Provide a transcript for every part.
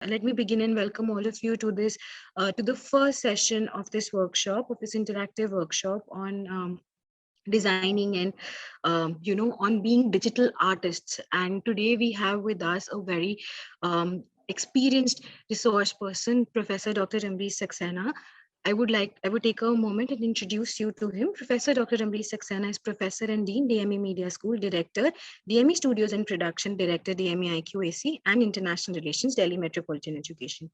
Let me begin and welcome all of you to the first session of this workshop, of this interactive workshop on designing and on being digital artists. And today we have with us a very experienced resource person, Professor Dr. Ambrish Saxena. I would take a moment and introduce you to him. Professor Dr. Ambrish Saxena is Professor and Dean, DME Media School Director, DME Studios and Production Director, DME IQAC, and International Relations, Delhi Metropolitan Education.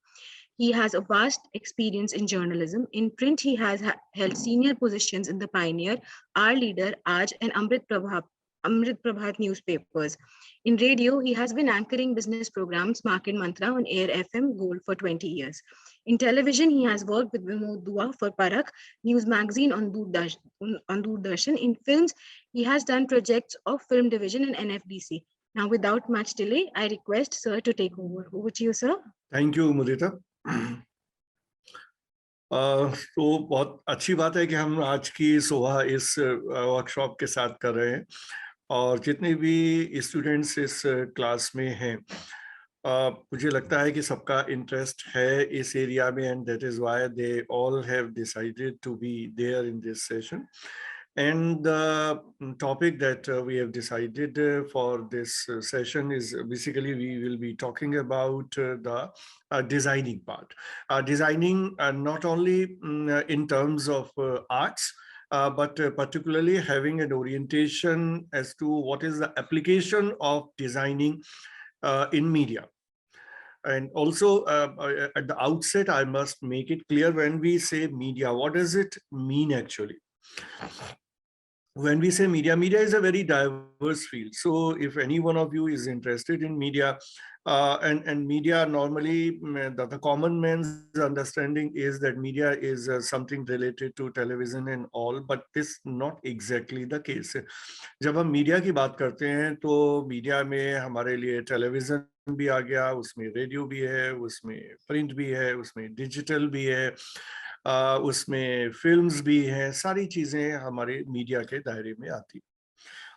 He has a vast experience in journalism. In print, he has held senior positions in the Pioneer, Our Leader, Aaj, and Amrit Prabhat newspapers. In radio, he has been anchoring business programs Market Mantra on Air FM Gold for 20 years. In television, he has worked with Vinod Dua for Parak News Magazine on Doordarshan. In films, he has done projects of Film Division and NFDC. Now, without much delay, I request Sir to take over. Over to you, sir. Thank you, Mudita. तो बहुत अच्छी बात है कि हम आज की सुबह इस वर्कशॉप के साथ कर रहे हैं और जितने भी स्टूडेंट्स इस क्लास में हैं मुझे लगता है कि सबका इंटरेस्ट है इस एरिया में and that is why they all have decided to be there in this session. And the topic that we have decided for this session is basically we will be talking about the designing part. Designing not only in terms of arts, but particularly having an orientation as to what is the application of designing in media. And also at the outset, I must make it clear when we say media, what does it mean actually? When we say media, media is a very diverse field. So if any one of you is interested in media, and media normally, the common man's understanding is that media is something related to television and all, but this not exactly the case. जब हम media की बात करते हैं तो media में हमारे लिए टेलीविजन भी आ गया, उसमें रेडियो भी है, उसमें प्रिंट भी है, उसमें डिजिटल भी है, उसमें फिल्म्स भी हैं, सारी चीजें हमारे मीडिया के दायरे में आती.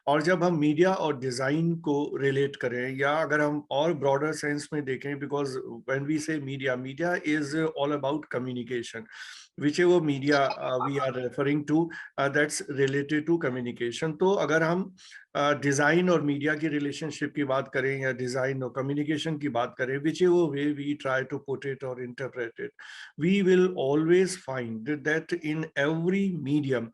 और जब हम मीडिया और डिजाइन को रिलेट करें या अगर हम और ब्रॉडर सेंस में देखें, बिकॉज व्हेन वी से media, media is all about communication. whichever media we are referring to, that's related to communication. तो अगर हम डिजाइन और मीडिया की रिलेशनशिप की बात करें या डिजाइन और कम्युनिकेशन की बात करें, whichever way we try to put it or interpret it, we will always find that in every medium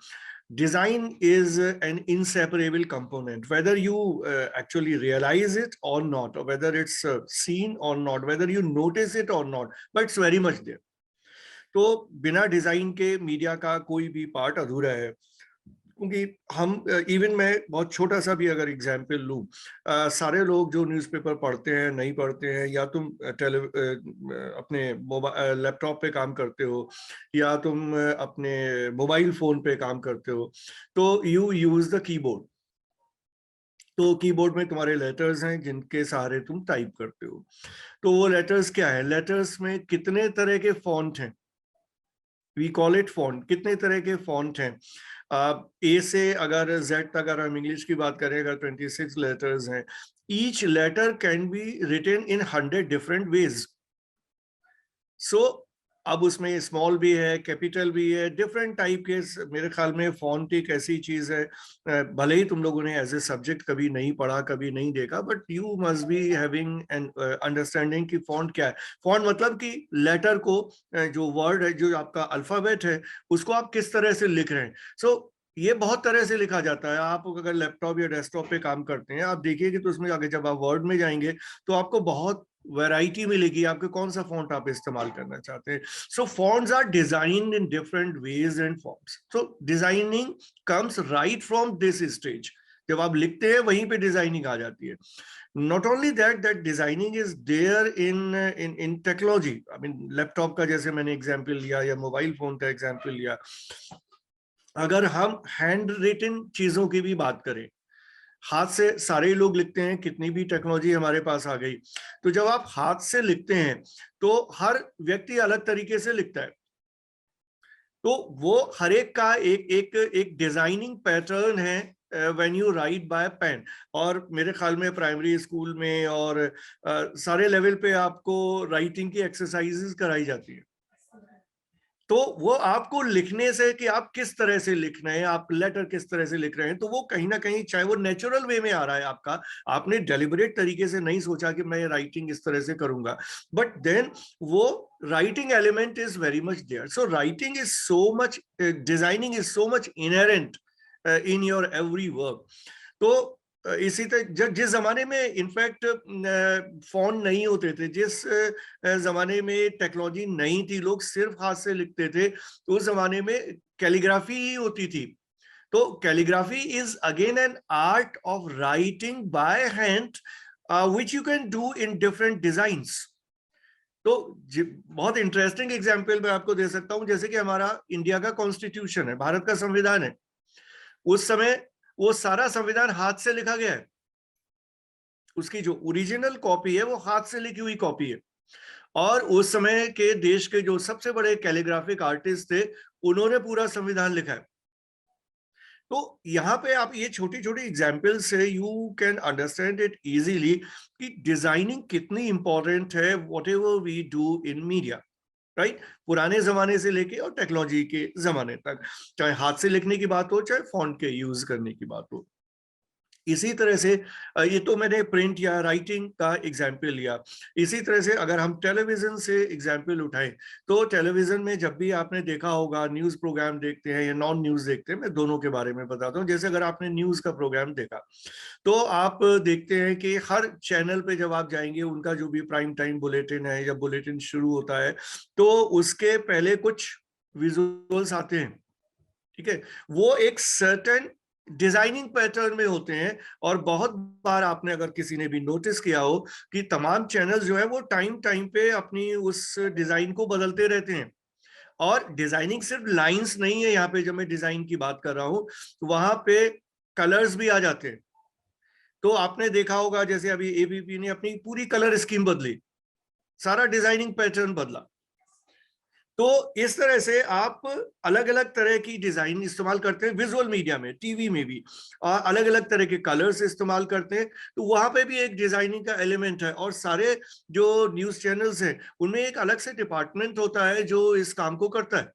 design is an inseparable component, whether you actually realize it or not, or whether it's seen or not, whether you notice it or not, but it's very much there. तो बिना design के media का कोई भी part अधूरा है, क्योंकि हम इवन मैं बहुत छोटा सा भी अगर एग्जांपल लूं, सारे लोग जो न्यूज़पेपर पढ़ते हैं नहीं पढ़ते हैं, या तुम अपने लैपटॉप पे काम करते हो या तुम अपने मोबाइल फोन पे काम करते हो, तो यू यूज द कीबोर्ड. तो कीबोर्ड में तुम्हारे लेटर्स हैं जिनके सहारे तुम टाइप करते हो. तो वो लेटर्स क्या है? लेटर्स में कितने तरह के फॉन्ट हैं, वी कॉल इट फॉन्ट. कितने तरह के फॉन्ट हैं? ए से अगर जेड तक अगर हम इंग्लिश की बात करें, अगर 26 लेटर्स हैं, each letter can be written in 100 different ways. So अब उसमें स्मॉल भी है, कैपिटल भी है, डिफरेंट टाइप के. मेरे ख्याल में फॉन्ट एक ऐसी चीज है, भले ही तुम लोगों ने एज ए सब्जेक्ट कभी नहीं पढ़ा, कभी नहीं देखा, but you must be having an understanding कि फॉन्ट क्या है. फॉन्ट मतलब कि लेटर को, जो वर्ड है, जो आपका अल्फाबेट है, उसको आप किस तरह से लिख रहे हैं. सो ये बहुत तरह से लिखा जाता है. आप अगर लैपटॉप या डेस्कटॉप पे काम करते हैं, आप देखिए तो उसमें आगे जब आप वर्ड में जाएंगे तो आपको बहुत वैरायटी मिलेगी, आपके कौन सा फॉन्ट आप इस्तेमाल करना चाहते हैं. So fonts are designed in different ways and forms. So designing comes right from this stage. जब आप लिखते हैं वहीं पे डिजाइनिंग आ जाती है. Not only that designing is there in technology. I mean, laptop का जैसे मैंने एग्जाम्पल लिया या मोबाइल फोन का एग्जाम्पल लिया. अगर हम हैंड रिटन चीजों की भी बात करें, हाथ से सारे लोग लिखते हैं, कितनी भी टेक्नोलॉजी हमारे पास आ गई, तो जब आप हाथ से लिखते हैं तो हर व्यक्ति अलग तरीके से लिखता है. तो वो हर एक का एक डिजाइनिंग पैटर्न है when you write by pen. और मेरे ख्याल में प्राइमरी स्कूल में और सारे लेवल पे आपको राइटिंग की एक्सरसाइजेस कराई जाती है। तो वो आपको लिखने से कि आप किस तरह से लिख रहे हैं, आप लेटर किस तरह से लिख रहे हैं, तो वो कहीं ना कहीं चाहे वो नेचुरल वे में आ रहा है आपका, आपने डेलिबरेट तरीके से नहीं सोचा कि मैं राइटिंग इस तरह से करूंगा, बट देन वो writing element is very much there. So writing is so much, designing is so much inherent in your every work. तो इसी तरह जिस जमाने में इनफैक्ट फोन नहीं होते थे, जिस जमाने में टेक्नोलॉजी नहीं थी, लोग सिर्फ हाथ से लिखते थे, तो उस जमाने में कैलीग्राफी ही होती थी। तो calligraphy is again an art of writing by hand which you can do in different designs. तो बहुत इंटरेस्टिंग एग्जाम्पल मैं आपको दे सकता हूं, जैसे कि हमारा इंडिया का कॉन्स्टिट्यूशन है, भारत का संविधान है, उस समय वो सारा संविधान हाथ से लिखा गया है। उसकी जो ओरिजिनल कॉपी है वो हाथ से लिखी हुई कॉपी है। और उस समय के देश के जो सबसे बड़े कैलीग्राफिक आर्टिस्ट थे, उन्होंने पूरा संविधान लिखा है। तो यहाँ पे आप ये छोटी छोटी एग्जाम्पल से you can understand it easily कि डिजाइनिंग कितनी इंपॉर्टेंट है whatever we do in media, right. पुराने जमाने से लेके और टेक्नोलॉजी के जमाने तक, चाहे हाथ से लिखने की बात हो, चाहे फॉन्ट के यूज करने की बात हो। इसी तरह से ये तो मैंने प्रिंट या राइटिंग का एग्जाम्पल लिया। इसी तरह से अगर हम टेलीविजन से एग्जाम्पल उठाएं, तो टेलीविजन में जब भी आपने देखा होगा, न्यूज प्रोग्राम देखते हैं या नॉन न्यूज देखते हैं, मैं दोनों के बारे में बताता हूँ। जैसे अगर आपने न्यूज का प्रोग्राम देखा, तो आप देखते हैं कि हर चैनल पे जब आप जाएंगे, उनका जो भी प्राइम टाइम बुलेटिन है या बुलेटिन शुरू होता है, तो उसके पहले कुछ विजुअल्स आते हैं, ठीक है। वो एक सर्टेन डिजाइनिंग पैटर्न में होते हैं। और बहुत बार आपने अगर किसी ने भी नोटिस किया हो कि तमाम चैनल जो है वो टाइम टाइम पे अपनी उस डिजाइन को बदलते रहते हैं। और डिजाइनिंग सिर्फ लाइंस नहीं है, यहाँ पे जब मैं डिजाइन की बात कर रहा हूं, तो वहां पे कलर्स भी आ जाते हैं। तो आपने देखा होगा जैसे अभी एबीपी ने अपनी पूरी कलर स्कीम बदली, सारा डिजाइनिंग पैटर्न बदला। तो इस तरह से आप अलग अलग तरह की डिजाइन इस्तेमाल करते हैं विजुअल मीडिया में, टीवी में भी, और अलग अलग तरह के कलर्स इस्तेमाल करते हैं। तो वहां पे भी एक डिजाइनिंग का एलिमेंट है। और सारे जो न्यूज चैनल्स हैं, उनमें एक अलग से डिपार्टमेंट होता है जो इस काम को करता है,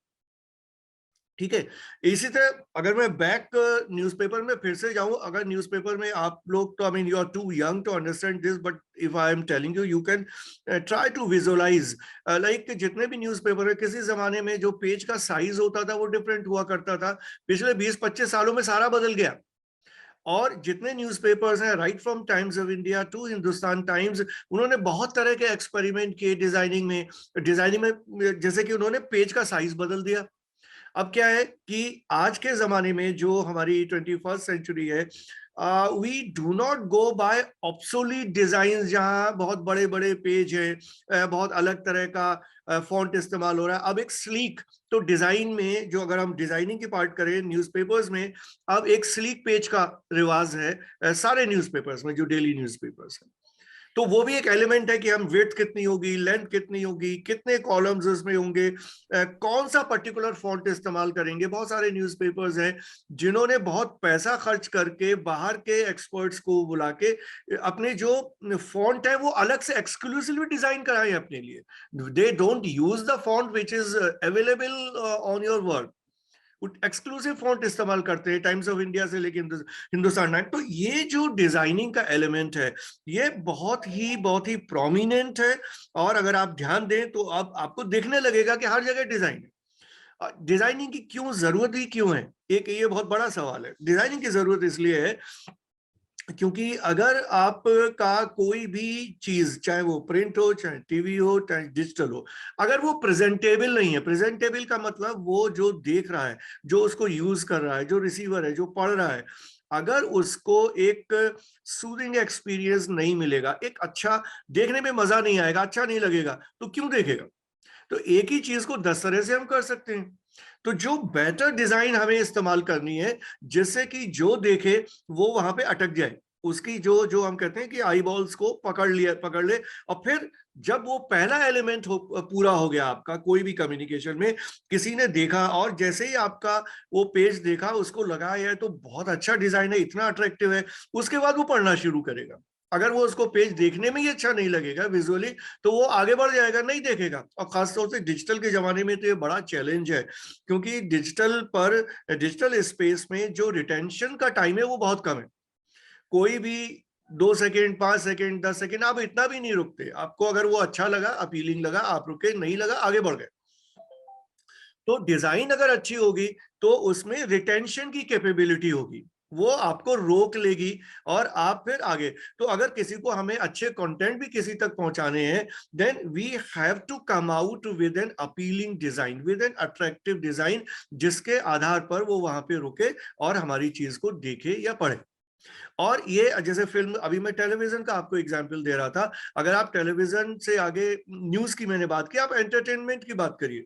ठीक है। इसी तरह अगर मैं बैक न्यूज़पेपर में फिर से जाऊं, अगर न्यूज़पेपर में आप लोग, तो I mean you are too young to understand this, but if I am telling you, you can try to visualise. Like जितने भी न्यूज़पेपर है, किसी जमाने में जो पेज का साइज होता था वो डिफरेंट हुआ करता था। पिछले 20-25 सालों में सारा बदल गया। और जितने न्यूज़पेपर्स हैं, right from Times of India to Hindustan Times, उन्होंने बहुत तरह के एक्सपेरिमेंट किए डिजाइनिंग में। जैसे कि उन्होंने पेज का साइज बदल दिया। अब क्या है कि आज के जमाने में जो हमारी 21st सेंचुरी है, we do not go by obsolete design, जहां बहुत बड़े बड़े पेज है, बहुत अलग तरह का फॉन्ट इस्तेमाल हो रहा है। अब एक स्लीक, तो डिजाइन में जो, अगर हम डिजाइनिंग की पार्ट करें न्यूज़पेपर्स में, अब एक स्लीक पेज का रिवाज है सारे न्यूज़पेपर्स में, जो डेली न्यूज़पेपर्स है। तो वो भी एक एलिमेंट है कि हम विड्थ कितनी होगी, लेंथ कितनी होगी, कितने कॉलम्स उसमें होंगे, कौन सा पर्टिकुलर फॉन्ट इस्तेमाल करेंगे। बहुत सारे न्यूज़पेपर्स हैं जिन्होंने बहुत पैसा खर्च करके बाहर के एक्सपर्ट्स को बुला के अपने जो फॉन्ट है वो अलग से एक्सक्लूसिवली डिजाइन कराए अपने लिए। They don't use the font which is available on your work, exclusive font इस्तेमाल करते हैं, टाइम्स ऑफ इंडिया से लेके हिंदुस्तान टाइम। तो ये जो डिजाइनिंग का एलिमेंट है, ये बहुत ही प्रोमिनेंट है। और अगर आप ध्यान दें तो अब आपको देखने लगेगा कि हर जगह डिजाइन है। डिजाइनिंग की क्यों जरूरत ही क्यों है, एक ये बहुत बड़ा सवाल है। डिजाइनिंग की जरूरत इसलिए है क्योंकि अगर आपका कोई भी चीज, चाहे वो प्रिंट हो, चाहे टीवी हो, चाहे डिजिटल हो, अगर वो प्रेजेंटेबल नहीं है, प्रेजेंटेबल का मतलब वो जो देख रहा है, जो उसको यूज कर रहा है, जो रिसीवर है, जो पढ़ रहा है, अगर उसको एक सूदिंग एक्सपीरियंस नहीं मिलेगा, एक अच्छा देखने में मजा नहीं आएगा, अच्छा नहीं लगेगा, तो क्यों देखेगा। तो एक ही चीज को 10 तरह से हम कर सकते हैं। तो जो बेटर डिजाइन हमें इस्तेमाल करनी है, जिससे कि जो देखे वो वहां पे अटक जाए, उसकी जो जो हम कहते हैं कि आई बॉल्स को पकड़ ले, और फिर जब वो पहला एलिमेंट पूरा हो गया आपका कोई भी कम्युनिकेशन में, किसी ने देखा और जैसे ही आपका वो पेज देखा उसको लगा यार तो बहुत अच्छा डिजाइन है, इतना अट्रैक्टिव है, उसके बाद वो पढ़ना शुरू करेगा। अगर वो उसको पेज देखने में ही अच्छा नहीं लगेगा विजुअली, तो वो आगे बढ़ जाएगा, नहीं देखेगा। और खासतौर से डिजिटल के जमाने में तो ये बड़ा चैलेंज है, क्योंकि डिजिटल स्पेस में जो रिटेंशन का टाइम है वो बहुत कम है। कोई भी 2 सेकेंड, 5 सेकेंड, 10 सेकेंड, आप इतना भी नहीं रुकते। आपको अगर वो अच्छा लगा, अपीलिंग लगा, आप रुके, नहीं लगा आगे बढ़ गए। तो डिजाइन अगर अच्छी होगी तो उसमें रिटेंशन की कैपेबिलिटी होगी, वो आपको रोक लेगी और आप फिर आगे। तो अगर किसी को हमें अच्छे कंटेंट भी किसी तक पहुंचाने हैं, then we have to come out with an appealing design, with an attractive design, जिसके आधार पर वो वहां पे रुके और हमारी चीज को देखे या पढ़े। और ये जैसे फिल्म, अभी मैं टेलीविजन का आपको एग्जांपल दे रहा था, अगर आप टेलीविजन से आगे न्यूज की मैंने बात की, आप एंटरटेनमेंट की बात करिए।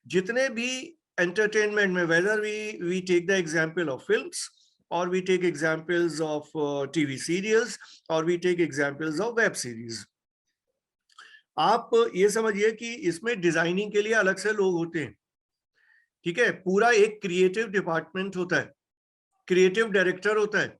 जितने भी एंटरटेनमेंट में, whether we take the example of films, और we take examples of TV serials, और we take examples of web series, आप ये समझिए कि इसमें डिजाइनिंग के लिए अलग से लोग होते हैं। ठीक है, पूरा एक क्रिएटिव डिपार्टमेंट होता है, क्रिएटिव डायरेक्टर होता है,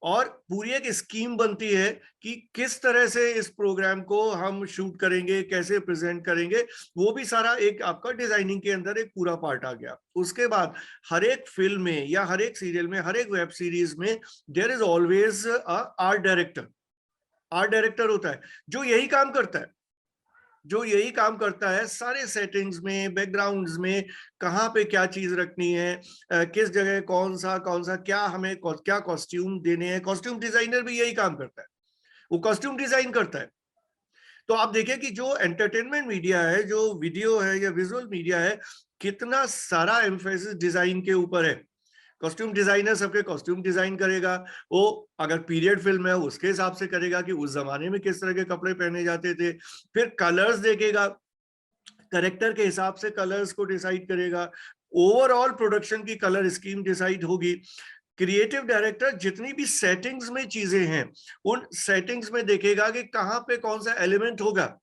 और पूरी एक स्कीम बनती है कि किस तरह से इस प्रोग्राम को हम शूट करेंगे, कैसे प्रेजेंट करेंगे। वो भी सारा एक आपका डिजाइनिंग के अंदर एक पूरा पार्ट आ गया। उसके बाद हर एक फिल्म में या हर एक सीरियल में, हर एक वेब सीरीज में there is always art director. Art director होता है जो यही काम करता है, जो यही काम करता है सारे सेटिंग्स में, बैकग्राउंड्स में, कहाँ पे क्या चीज रखनी है, किस जगह कौन सा क्या हमें क्या कॉस्ट्यूम देने हैं। कॉस्ट्यूम डिजाइनर भी यही काम करता है, वो कॉस्ट्यूम डिजाइन करता है। तो आप देखिए कि जो एंटरटेनमेंट मीडिया है, जो वीडियो है या विजुअल मीडिया है, कितना सारा एम्फेसिस डिजाइन के ऊपर है। कॉस्ट्यूम डिजाइनर सबके कॉस्ट्यूम डिजाइन करेगा, वो अगर पीरियड फिल्म है उसके हिसाब से करेगा कि उस जमाने में किस तरह के कपड़े पहने जाते थे। फिर कलर्स देखेगा, करेक्टर के हिसाब से कलर्स को डिसाइड करेगा, ओवरऑल प्रोडक्शन की कलर स्कीम डिसाइड होगी। क्रिएटिव डायरेक्टर जितनी भी सेटिंग्स में चीजें हैं, उन सेटिंग्स में देखेगा कि कहां पे कौन सा एलिमेंट होगा,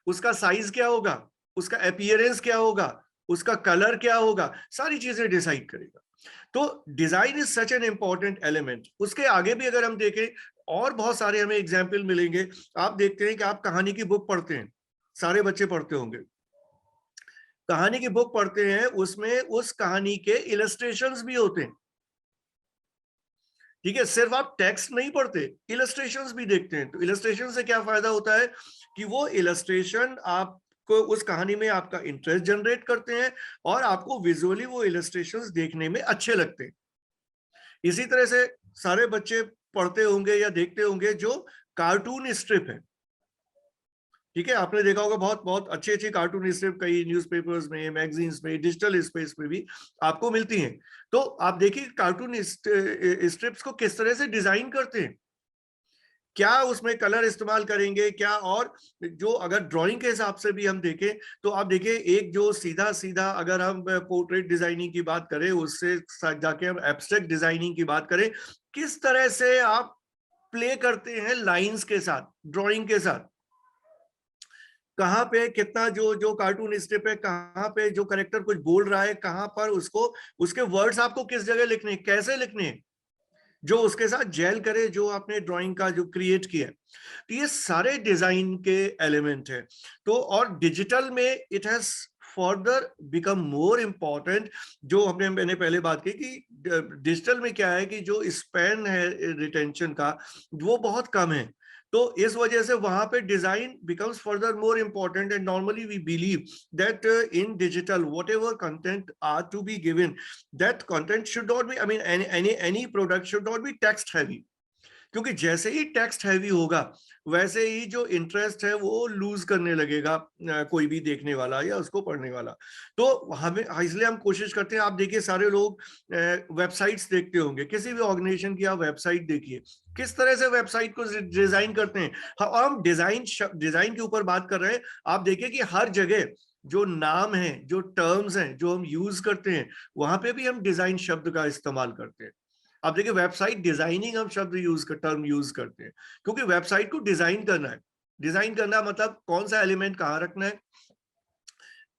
उसका साइज क्या होगा, उसका अपीयरेंस क्या होगा, उसका कलर क्या होगा, सारी चीजें डिसाइड करेगा। तो design is such an important element. उसके आगे भी अगर हम देखें, और बहुत सारे हमें एग्जाम्पल मिलेंगे। आप देखते हैं कि आप कहानी की बुक पढ़ते हैं, सारे बच्चे पढ़ते होंगे, कहानी की बुक पढ़ते हैं, उसमें उस कहानी के इलस्ट्रेशंस भी होते हैं। ठीक है, सिर्फ आप टेक्स्ट नहीं पढ़ते, इलस्ट्रेशंस भी देखते हैं। तो इलस्ट्रेशन से क्या फायदा होता है कि वो इलस्ट्रेशन आपको उस कहानी में आपका इंटरेस्ट जनरेट करते हैं, और आपको विजुअली वो इलस्ट्रेशंस देखने में अच्छे लगते हैं। इसी तरह से सारे बच्चे पढ़ते होंगे या देखते होंगे जो कार्टून स्ट्रिप है। ठीक है, आपने देखा होगा बहुत बहुत अच्छी अच्छी कार्टून स्ट्रिप कई न्यूज़पेपर्स में, मैगजीन्स में, डिजिटल स्पेस में भी आपको मिलती हैं। तो आप देखिए कार्टून स्ट्रिप्स को किस तरह से डिजाइन करते हैं, क्या उसमें कलर इस्तेमाल करेंगे क्या। और जो अगर ड्राइंग के हिसाब से भी हम देखें, तो आप देखिए एक जो सीधा सीधा अगर हम पोर्ट्रेट डिजाइनिंग की बात करें, उससे जाके हम एब्स्ट्रैक्ट डिजाइनिंग की बात करें, किस तरह से आप प्ले करते हैं लाइंस के साथ, ड्राइंग के साथ, कहाँ पे कितना जो जो कार्टून स्ट्रिप है, कहाँ पे जो करेक्टर कुछ बोल रहा है, कहाँ पर उसको उसके वर्ड्स आपको किस जगह लिखने, कैसे लिखने, जो उसके साथ जेल करे जो आपने ड्राइंग का जो क्रिएट किया है। तो ये सारे डिजाइन के एलिमेंट है। तो और डिजिटल में it has further become more important. जो मैंने पहले बात की कि डिजिटल में क्या है कि जो स्पैन है रिटेंशन का, वो बहुत कम है। तो इस वजह से वहां पे design becomes further more important. And normally we believe that in digital whatever content are to be given, that content should not be, I mean any product should not be text heavy, क्योंकि जैसे ही text heavy होगा वैसे ही जो interest है वो loose करने लगेगा कोई भी देखने वाला या उसको पढ़ने वाला। तो हमें इसलिए हम कोशिश करते हैं। आप देखिए सारे लोग वेबसाइट्स देखते होंगे, किसी भी ऑर्गेनाइजेशन की आप वेबसाइट देखिए, किस तरह से वेबसाइट को डिजाइन करते हैं। हम डिजाइन के ऊपर बात कर रहे हैं। आप देखिए कि हर जगह जो नाम है, जो टर्म्स हैं जो हम यूज करते हैं, वहां पे भी हम डिजाइन शब्द का इस्तेमाल करते हैं। आप देखिए वेबसाइट डिजाइनिंग हम टर्म यूज करते हैं, क्योंकि वेबसाइट को डिजाइन करना है। डिजाइन करना मतलब कौन सा एलिमेंट कहाँ रखना है,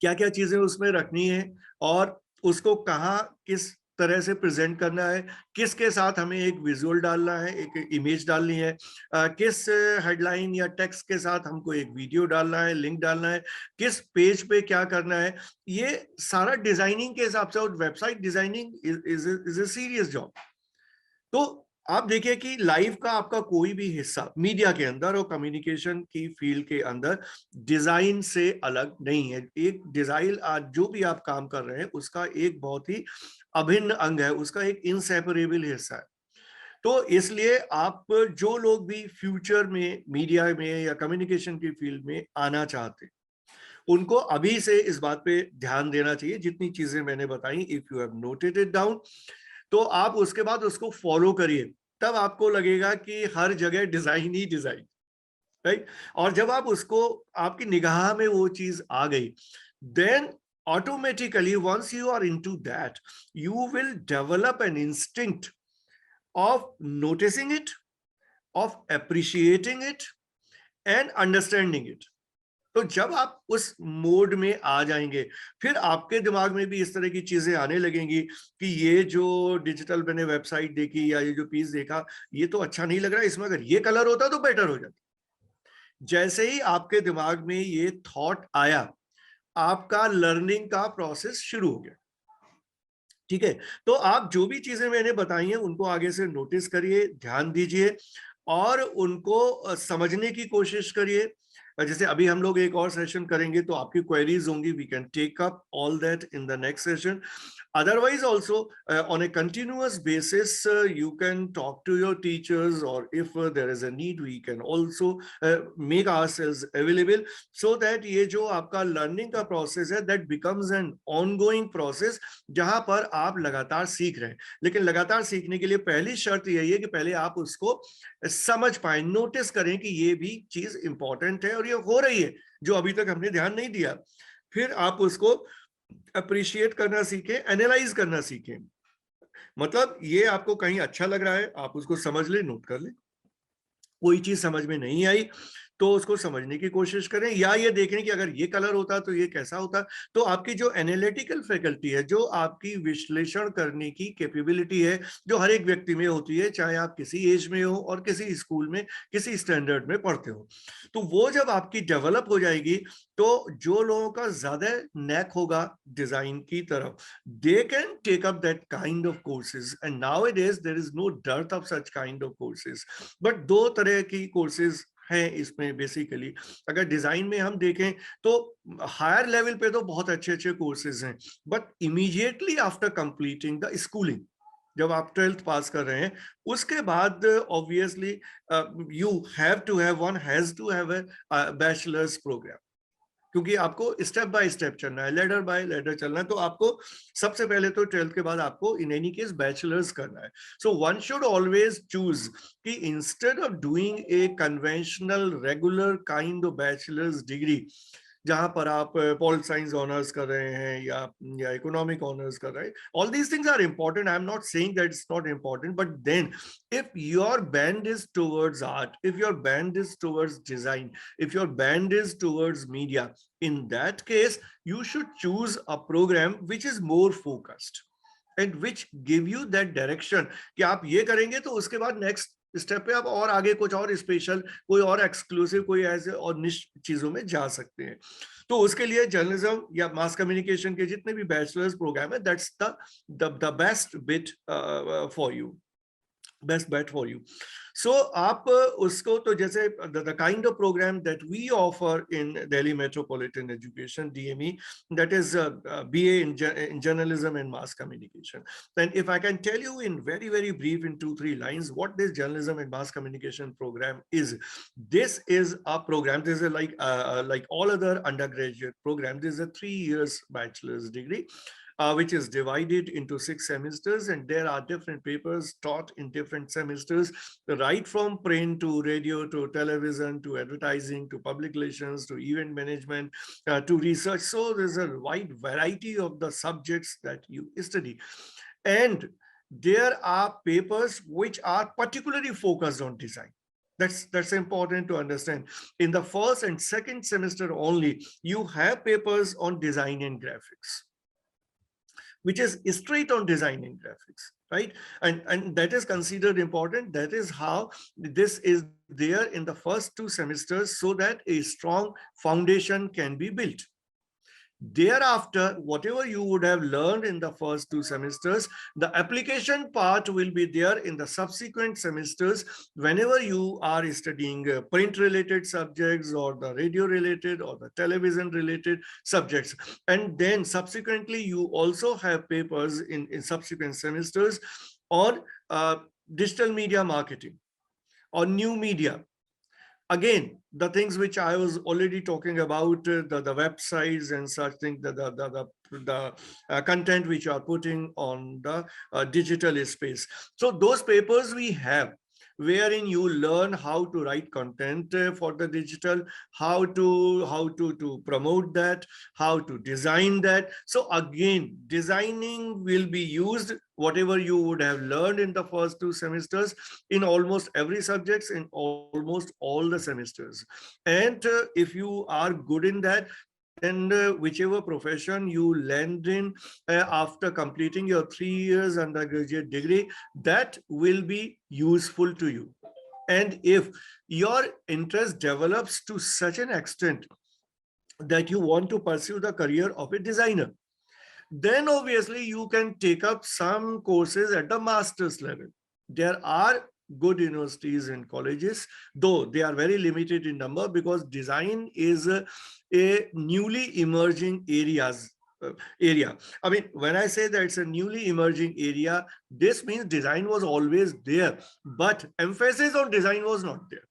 क्या क्या चीजें उसमें रखनी है, और उसको कहाँ किस तरह से प्रेजेंट करना है, किसके साथ हमें एक विजुअल डालना है, एक इमेज डालनी है, किस हेडलाइन या टेक्स्ट के साथ हमको एक वीडियो डालना है, लिंक डालना है, किस पेज पे क्या करना है, ये सारा डिजाइनिंग के हिसाब से। और website designing is a serious job. तो आप देखिए कि लाइफ का आपका कोई भी हिस्सा मीडिया के अंदर और कम्युनिकेशन की फील्ड के अंदर डिजाइन से अलग नहीं है। एक डिजाइन, आज जो भी आप काम कर रहे हैं उसका एक बहुत ही अभिन्न अंग है, उसका एक इनसेपरेबल हिस्सा है। तो इसलिए आप जो लोग भी फ्यूचर में मीडिया में या कम्युनिकेशन की फील्ड में आना चाहते हैं, उनको अभी से इस बात पे ध्यान देना चाहिए। जितनी चीजें मैंने बताई, if you have noted it down, तो आप उसके बाद उसको फॉलो करिए। तब आपको लगेगा कि हर जगह डिजाइन ही डिजाइन, राइट। और जब आप उसको, आपकी निगाह में वो चीज आ गई, then automatically once you are into that, you will develop an instinct of noticing it, of appreciating it and understanding it. तो जब आप उस मोड में आ जाएंगे, फिर आपके दिमाग में भी इस तरह की चीजें आने लगेंगी कि ये जो डिजिटल मैंने वेबसाइट देखी या ये जो पीस देखा, ये तो अच्छा नहीं लग रहा, इसमें अगर ये कलर होता तो बेटर हो जाता। जैसे ही आपके दिमाग में ये थॉट आया, आपका लर्निंग का प्रोसेस शुरू हो गया। ठीक है, तो आप जो भी चीजें मैंने बताई हैं उनको आगे से नोटिस करिए, ध्यान दीजिए और उनको समझने की कोशिश करिए। जैसे अभी हम लोग एक और सेशन करेंगे तो आपकी क्वेरीज होंगी, we can take up all that in the next session. Otherwise also, on a continuous basis, you can talk to your teachers, or if there is a need, we can also make ourselves available, so that ये जो आपका learning का process है, that becomes an ongoing process, जहां पर आप लगातार सीख रहे हैं। लेकिन लगातार सीखने के लिए पहली शर्त यही है कि पहले आप उसको समझ पाए, नोटिस करें कि ये भी चीज इंपॉर्टेंट है और ये हो रही है जो अभी तक हमने ध्यान नहीं दिया। फिर आप उसको अप्रिशिएट करना सीखें, एनालाइज करना सीखें। मतलब ये आपको कहीं अच्छा लग रहा है, आप उसको समझ ले, नोट कर ले। कोई चीज समझ में नहीं आई तो उसको समझने की कोशिश करें, या ये देखें कि अगर ये कलर होता तो ये कैसा होता। तो आपकी जो एनालिटिकल फैकल्टी है, जो आपकी विश्लेषण करने की कैपेबिलिटी है, जो हर एक व्यक्ति में होती है, चाहे आप किसी एज में हो और किसी स्कूल में किसी स्टैंडर्ड में पढ़ते हो, तो वो जब आपकी डेवलप हो जाएगी, तो जो लोगों का ज्यादा नेक होगा डिजाइन की तरफ, they can take up that kind of courses. And nowadays there is no dearth of such kind of courses. But दो तरह की कोर्सेज हैं इसमें बेसिकली। अगर डिजाइन में हम देखें तो हायर लेवल पे तो बहुत अच्छे अच्छे कोर्सेज हैं, but immediately after completing the schooling, जब आप 12th पास कर रहे हैं, उसके बाद obviously you have to have, one has to have a bachelor's program, क्योंकि आपको स्टेप बाय स्टेप चलना है, लेडर बाय लेडर चलना है। तो आपको सबसे पहले तो 12th के बाद आपको इन एनी केस बैचलर्स करना है। So one should always choose कि instead of doing a conventional regular kind of bachelors degree, जहां पर आप पॉल साइंस ऑनर्स कर रहे हैं या इकोनॉमिक ऑनर्स कर रहे हैं, all these things are important, I am not saying that it's not important, but then if your band is towards art, if your band is towards design, if your band is towards media, in that case you should choose a program which is more focused and which give you that direction कि आप ये करेंगे तो उसके बाद next step पे आप और आगे कुछ और स्पेशल, कोई और एक्सक्लूसिव, कोई ऐसे और निश चीजों में जा सकते हैं। तो उसके लिए जर्नलिज्म या मास कम्युनिकेशन के जितने भी बैचलर्स प्रोग्राम है, that's the best bit for you, best bet for you. So आप उसको तो जैसे the kind of program that we offer in Delhi Metropolitan Education, DME, that is BA in journalism and mass communication. Then if I can tell you in very very brief in 2-3 lines what this journalism and mass communication program is, this is a program, this is like all other undergraduate program, this is a 3 years bachelor's degree, which is divided into 6 semesters, and there are different papers taught in different semesters, right from print to radio to television to advertising to public relations to event management to research. So there's a wide variety of the subjects that you study. And there are papers which are particularly focused on design. That's important to understand. In the first and second semester only, you have papers on design and graphics, which is straight on design and graphics, right? And that is considered important. That is how this is there in the first 2 semesters, so that a strong foundation can be built. Thereafter, whatever you would have learned in the first 2 semesters, the application part will be there in the subsequent semesters whenever you are studying print related subjects or the radio related or the television related subjects. And then subsequently, you also have papers in subsequent semesters on digital media marketing or new media. Again, the things which I was already talking about, the websites and such things, the content which are putting on the digital space. So those papers we have, wherein you learn how to write content for the digital, how to promote that, how to design that. So again, designing will be used, whatever you would have learned in the first 2 semesters, in almost every subjects, in almost all the semesters. And if you are good in that, then whichever profession you land in after completing your 3 years undergraduate degree, that will be useful to you. And if your interest develops to such an extent that you want to pursue the career of a designer, then obviously you can take up some courses at the master's level. There are good universities and colleges, though they are very limited in number, because design is a newly emerging area. I mean, when I say that it's a newly emerging area, this means design was always there, but emphasis on design was not there.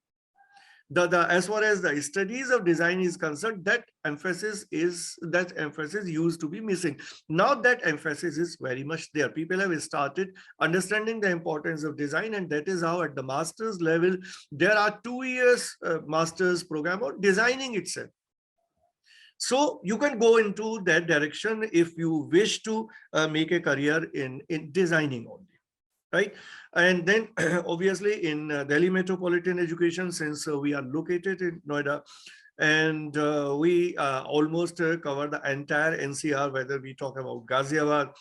As far as the studies of design is concerned, that emphasis used to be missing. Now that emphasis is very much there. People have started understanding the importance of design, and that is how at the master's level there are 2 years master's program on designing itself. So you can go into that direction if you wish to make a career in designing only. Right. And then obviously in Delhi metropolitan education, since we are located in Noida, and we almost cover the entire NCR, whether we talk about Ghaziabad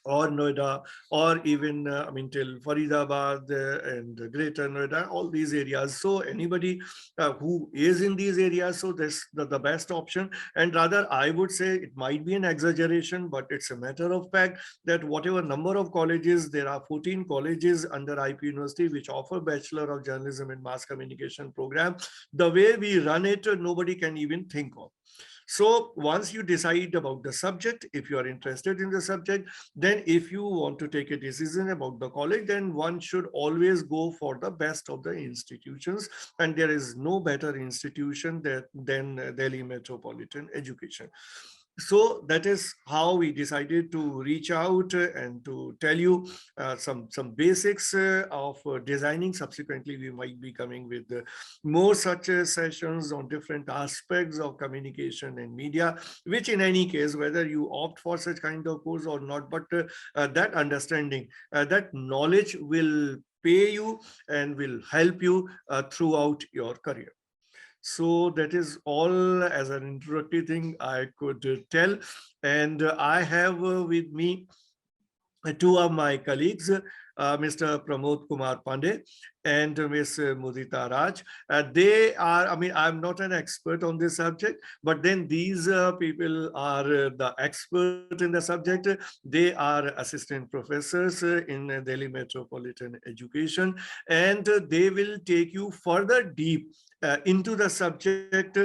or Noida, or even I mean till Faridabad and Greater Noida, all these areas. So anybody who is in these areas, so this the best option. And rather, I would say it might be an exaggeration, but it's a matter of fact that whatever number of colleges, there are 14 colleges under IP University which offer Bachelor of Journalism and Mass Communication program. The way we run it, nobody can even think of. So once you decide about the subject, if you are interested in the subject, then if you want to take a decision about the college, then one should always go for the best of the institutions. And there is no better institution than Delhi Metropolitan Education. So that is how we decided to reach out and to tell you some basics of designing. Subsequently, we might be coming with more such sessions on different aspects of communication and media, which in any case, whether you opt for such kind of course or not, but that understanding, that knowledge will pay you and will help you throughout your career. So that is all as an introductory thing I could tell. And I have with me two of my colleagues, Mr. Pramod Kumar Pandey and Ms. Mudita Raj. They are, I mean, I'm not an expert on this subject, but then these people are the expert in the subject. They are assistant professors in Delhi Metropolitan Education, and they will take you further deep into the subject,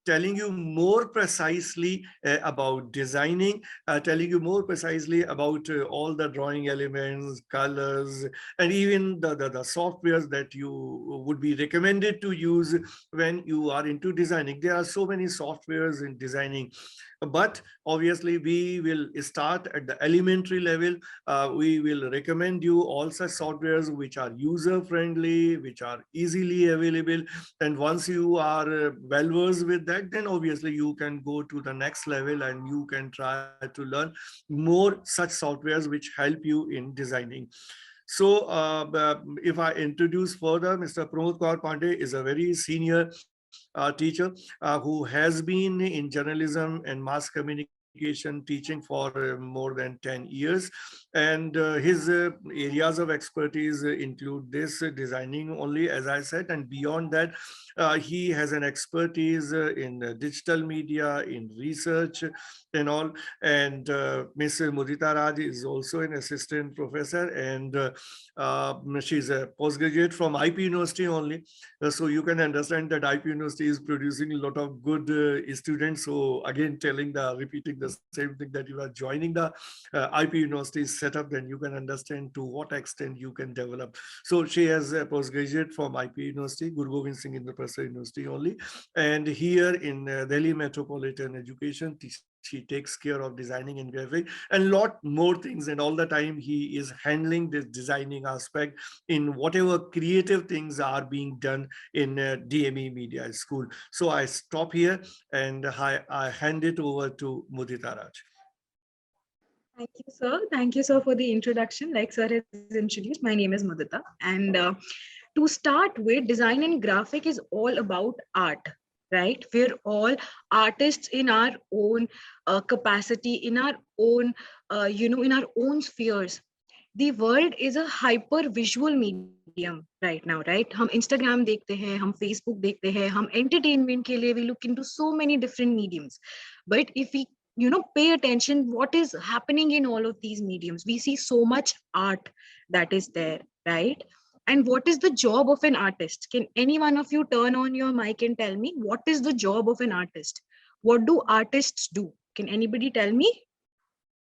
telling you more precisely about designing, telling you more precisely about all the drawing elements, colors, and even the softwares that you would be recommended to use when you are into designing. There are so many softwares in designing, but obviously we will start at the elementary level. We will recommend you all such softwares which are user friendly, which are easily available. And once you are well versed with that, perfect, then obviously you can go to the next level and you can try to learn more such softwares which help you in designing. So if I introduce further, Mr. Pramod Kaur Pandey is a very senior teacher who has been in journalism and mass communication teaching for more than 10 years. And his areas of expertise include this designing only, as I said, and beyond that, he has an expertise in digital media, in research and all. And Ms. Mudita Raj is also an assistant professor, and she's a postgraduate from IP University only. So you can understand that IP University is producing a lot of good students. So again, repeating the same thing, that you are joining the IP University setup, then you can understand to what extent you can develop. So she has a postgraduate from IP University, Guru Gobind Singh Indraprastha University only. And here in Delhi Metropolitan Education, she takes care of designing and graphic and lot more things. And all the time he is handling this designing aspect in whatever creative things are being done in DME Media School. So I stop here and I hand it over to Mudita Raj. Thank you, sir. Thank you, sir, for the introduction. Like sir has introduced, my name is Mudita. And to start with, design and graphic is all about art, right? We're all artists in our own capacity, in our own, in our own spheres. The world is a hyper visual medium right now, right? हम Instagram देखते हैं, हम Facebook देखते हैं, हम entertainment के लिए we look into so many different mediums. But if we pay attention what is happening in all of these mediums, we see so much art that is there, right? And what is the job of an artist? Can any one of you turn on your mic and tell me what is the job of an artist? What do artists do? Can anybody tell me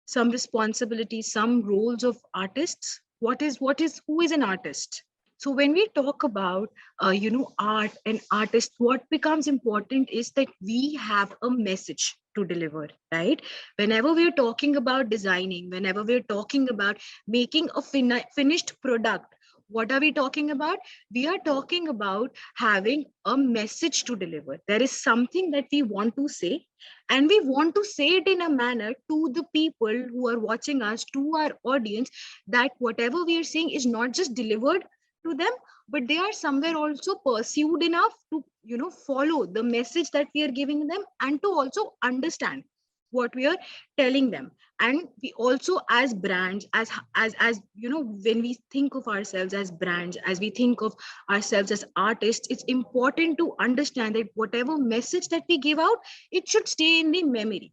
some responsibilities, some roles of artists? Who is an artist? So when we talk about art and artists, what becomes important is that we have a message to deliver, right? Whenever we're talking about designing, whenever we're talking about making a finished product, what are we talking about? We are talking about having a message to deliver. There is something that we want to say, and we want to say it in a manner to the people who are watching us, to our audience, that whatever we are saying is not just delivered to them, but they are somewhere also pursued enough to follow the message that we are giving them, and to also understand what we are telling them. And we also, as brands, as when we think of ourselves as brands, as we think of ourselves as artists, it's important to understand that whatever message that we give out, it should stay in the memory.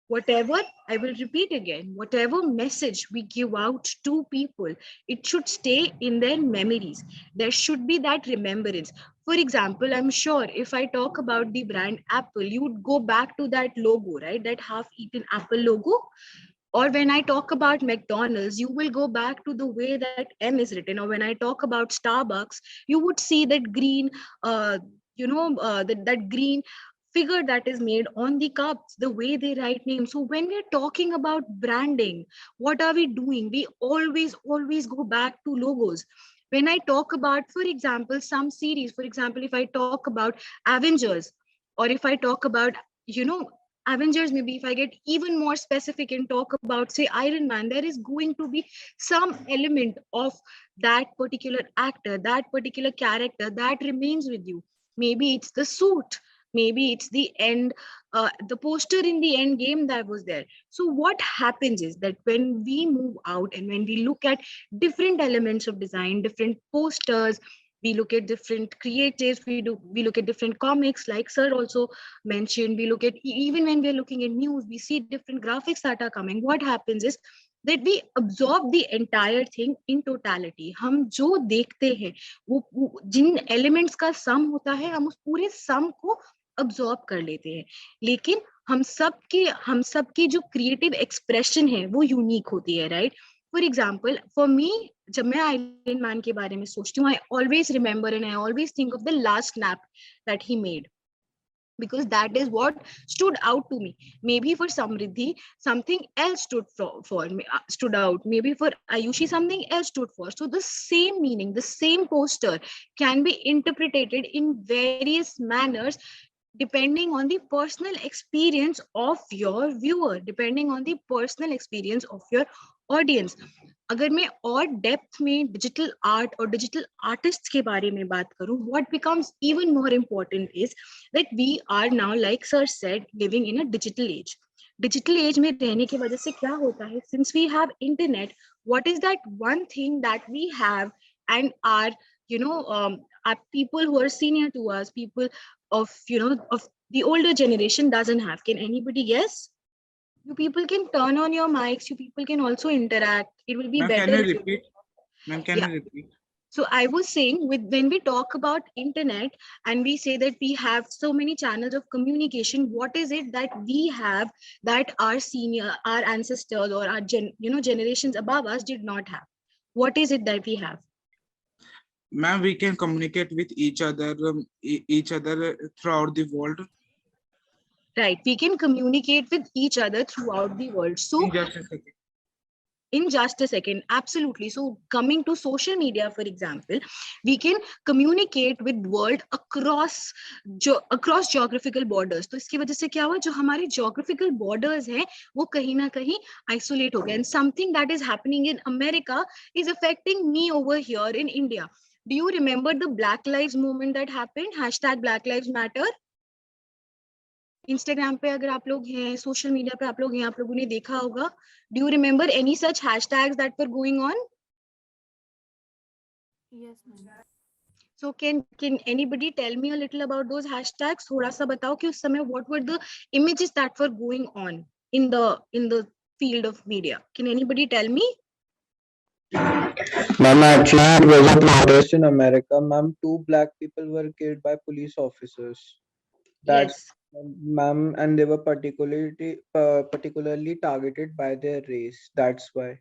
Whatever, I will repeat again, whatever message we give out to people, it should stay in their memories. There should be that remembrance. For example, I'm sure if I talk about the brand Apple, you would go back to that logo, right? That half-eaten Apple logo. Or when I talk about McDonald's, you will go back to the way that M is written. Or when I talk about Starbucks, you would see that green, that green figure that is made on the cups, the way they write names. So when we're talking about branding, what are we doing? We always go back to logos. When I talk about, for example, some series, for example, if I talk about Avengers, or if I talk about, Avengers, maybe if I get even more specific and talk about, say, Iron Man, there is going to be some element of that particular actor, that particular character that remains with you. Maybe it's the suit, maybe it's the end, the poster in the end game that was there. So what happens is that when we move out and when we look at different elements of design, different posters, we look at different creatives, we look at different comics, like sir also mentioned, we look at, even when we're looking at news, we see different graphics that are coming. What happens is that we absorb the entire thing in totality. हम जो देखते हैं वो जिन elements का sum होता है, हम उस पूरे sum को absorb कर लेते हैं. लेकिन हम सबकी जो creative expression है वो unique होती है, right? For example, for me, जब मैं Iron Man के बारे में सोचती हूँ, I always remember and I always think of the last snap that he made, because that is what stood out to me. Maybe for Samriddhi, something else stood out. Maybe for Ayushi, something else stood for. So the same meaning, the same poster can be interpreted in various manners depending on the personal experience of your viewer, depending on the personal experience of your audience. अगर मैं और depth में digital art और digital artist के बारे में बात करूं, what becomes even more important is that we are now, like sir said, living in a digital age. Digital age में रहने की वजह से क्या होता है, since we have internet, what is that one thing that we have and our, you know, our people who are senior to us, people of, you know, of the older generation doesn't have? Can anybody guess? You people can turn on your mics, you people can also interact, it will be Ma'am, better can you if you repeat? Ma'am, can yeah. you repeat? So I was saying, with when we talk about internet and we say that we have so many channels of communication, what is it that we have that our senior, our ancestors or our generations above us did not have? What is it that we have? Ma'am, we can communicate with each other, each other throughout the world. Right, we can communicate with each other throughout the world. So In just a second. in just a second, absolutely. So coming to social media, for example, we can communicate with world across geographical borders. तो इसकी वजह से क्या हुआ, जो हमारे geographical borders हैं वो कहीं ना कहीं isolate हो गए, and something that is happening in America is affecting me over here in India. Do you remember the Black Lives movement that happened, hashtag Black Lives Matter? Instagram पे अगर आप लोग हैं, सोशल मीडिया पे आप लोग हैं, आप लोगों ने देखा होगा. Do you remember any such hashtags that were going on? Yes, ma'am. So can anybody tell me a little about those hashtags? थोड़ा सा बताओ कि उस समय what were the images that were going on in the field of media? Can anybody tell me? Ma'am, actually, it was a protest in America. Ma'am, 2 black people were killed by police officers. That's Yes, ma'am, and they were particularly targeted by their race. That's why.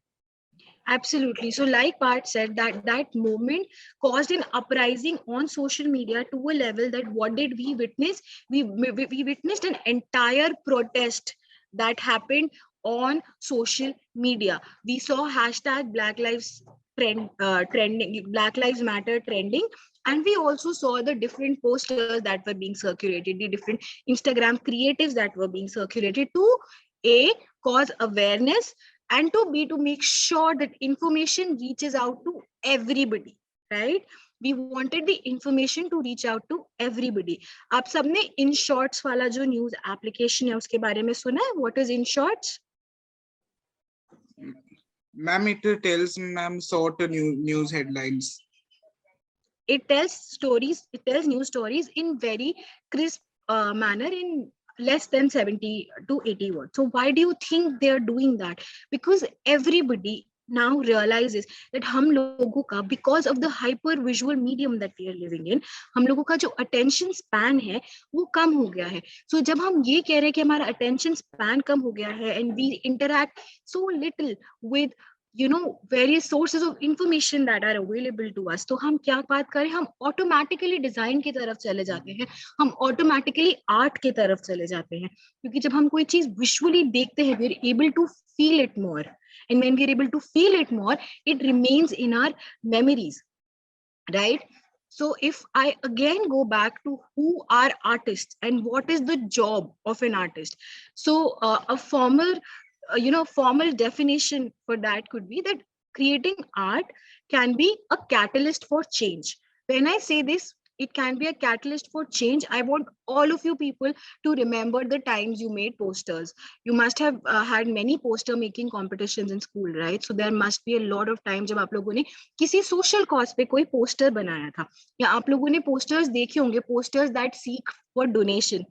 absolutely. So like Part said, that moment caused an uprising on social media to a level that what did we witness? We witnessed an entire protest that happened on social media. We saw hashtag Black Lives trending, Black Lives Matter trending, and we also saw the different posters that were being circulated, the different Instagram creatives that were being circulated to A, cause awareness, and to B, to make sure that information reaches out to everybody, right? We wanted the information to reach out to everybody. आप सबने in shorts वाला जो news application है उसके बारे में सुना है? What is in shorts? Ma'am, it tells ma'am short news headlines. It tells stories, it tells news stories in very crisp manner, in less than 70 to 80 words. So why do you think they are doing that? Because everybody now realizes that हम लोगों का, because of the hyper visual medium that we are living in, हम लोगों का जो attention span है वो कम हो गया है. So जब हम ये कह रहे हैं कि हमारा attention span कम हो गया है and we interact so little with, you know, various sources of information that are available to us, तो हम क्या बात करें, हम automatically design की तरफ चले जाते हैं, हम automatically art की तरफ चले जाते हैं, क्योंकि जब हम कोई चीज visually देखते हैं, we are able to feel it more, and when we are able to feel it more, it remains in our memories, right? So if I again go back to who are artists and what is the job of an artist, so a formal definition for that could be that creating art can be a catalyst for change. When I say this, it can be a catalyst for change, I want all of you people to remember the times you made posters. You must have had many poster making competitions in school, right? So there must be a lot of times जब आप लोगों ने किसी social cause पे कोई poster बनाया था, या आप लोगों ने posters देखे होंगे, posters that seek for donation,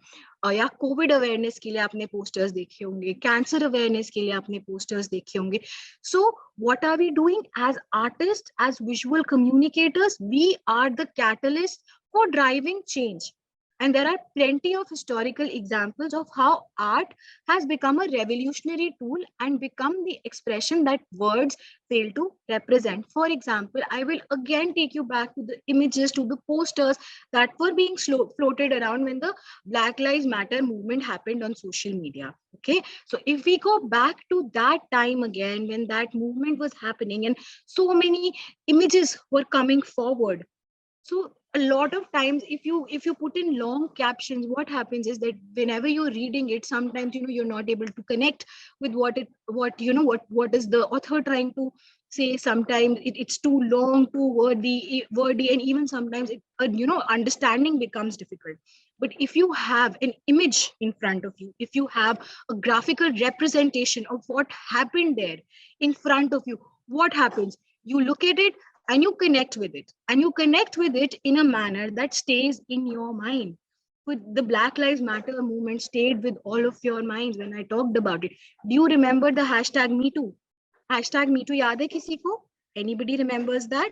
या कोविड अवेयरनेस के लिए आपने पोस्टर्स देखे होंगे, कैंसर अवेयरनेस के लिए आपने पोस्टर्स देखे होंगे. So what are we doing as artist, as visual communicators? We are the catalyst for driving change. And there are plenty of historical examples of how art has become a revolutionary tool and become the expression that words fail to represent. For example, I will again take you back to the images, to the posters that were being floated around when the Black Lives Matter movement happened on social media. Okay, so if we go back to that time again, when that movement was happening and so many images were coming forward, So a lot of times, if you put in long captions, what happens is that whenever you're reading it, sometimes you're not able to connect with what is the author trying to say. Sometimes it's too long, too wordy, and even sometimes understanding becomes difficult. But if you have an image in front of you, if you have a graphical representation of what happened there in front of you, what happens? You look at it and you connect with it, and you connect with it in a manner that stays in your mind. With the Black Lives Matter movement stayed with all of your minds when I talked about it. Do you remember the hashtag Me Too? Hashtag Me Too yaad hai kisi ko? Anybody remembers that?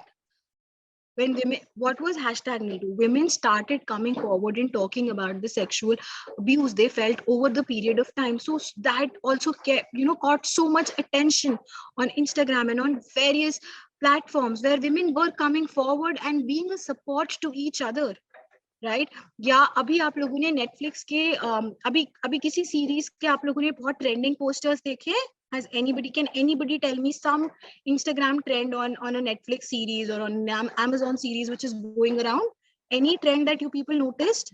When women, what was hashtag Me Too? Women started coming forward and talking about the sexual abuse they felt over the period of time. So that also kept, caught so much attention on Instagram and on various platforms where women were coming forward and being a support to each other. Right या अभी आप लोगों ने Netflix के अभी अभी किसी series के आप लोगों ने बहुत ट्रेंडिंग पोस्टर्स देखे? Has anybody, can anybody tell me some Instagram trend on a Netflix series or on Amazon series which is going around? Any trend that you people noticed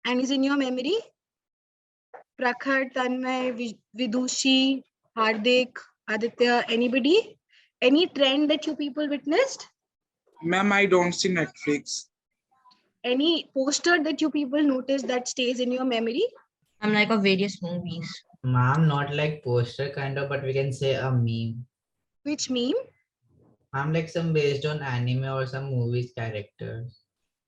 and is in your memory? Prakhar, Tanmay, Vidushi, Hardik, Aditya, anybody? Any trend that you people witnessed? Ma'am, I don't see Netflix. Any poster that you people noticed that stays in your memory? I'm like of various movies. Ma'am, not like poster kind of, but we can say a meme. Which meme? Ma'am, like some based on anime or some movies characters.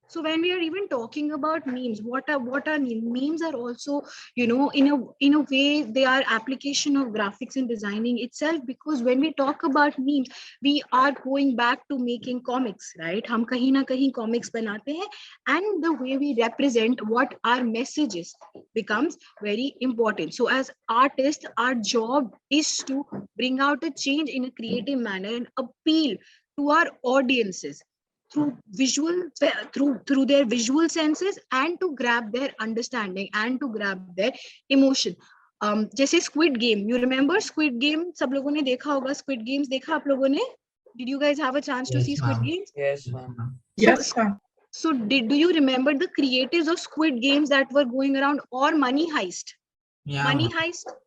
So when we are even talking about memes, what are memes are also, in a way they are application of graphics and designing itself, because when we talk about memes, we are going back to making comics, right? हम कहीं ना कहीं comics बनाते हैं, and the way we represent what our message is becomes very important. So as artists, our job is to bring out a change in a creative manner and appeal to our audiences through through their visual senses, and to grab their understanding and to grab their emotion. जैसे Squid Game, you remember Squid Game? सब लोगों ने देखा होगा Squid Games, देखा आप लोगों ने? Did you guys have a chance to Yes, see Squid ma'am. Games? Yes, ma'am. Yes, ma'am. So do you remember the creatives of Squid Games that were going around, or Money Heist? Yeah, Money ma'am. Heist,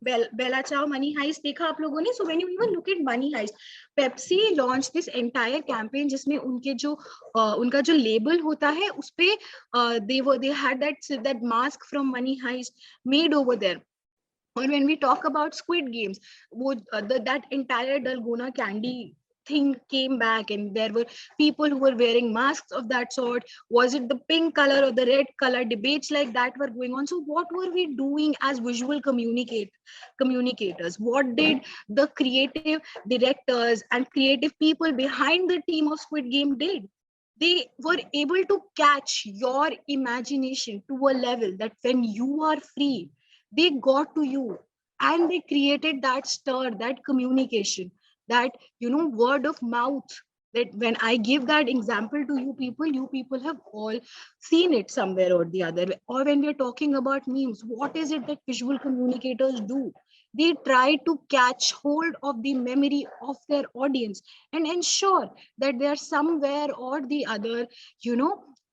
Bella Ciao, Money Heist देखा आप लोगों ने? So when you even look at Money Heist, Pepsi launched this entire campaign जिसमें उनके जो उनका जो label होता है उसपे they had that mask from Money Heist made over there. Or when we talk about Squid Games, that entire Dalgona candy thing came back, and there were people who were wearing masks of that sort. Was it the pink color or the red color? Debates like that were going on. So what were we doing as visual communicators? What did the creative directors and creative people behind the team of Squid Game did? They were able to catch your imagination to a level that when you are free, they got to you, and they created that stir, that communication, that word of mouth. That when I give that example to you people have all seen it somewhere or the other. Or when we're talking about memes, what is it that visual communicators do? They try to catch hold of the memory of their audience and ensure that they are somewhere or the other,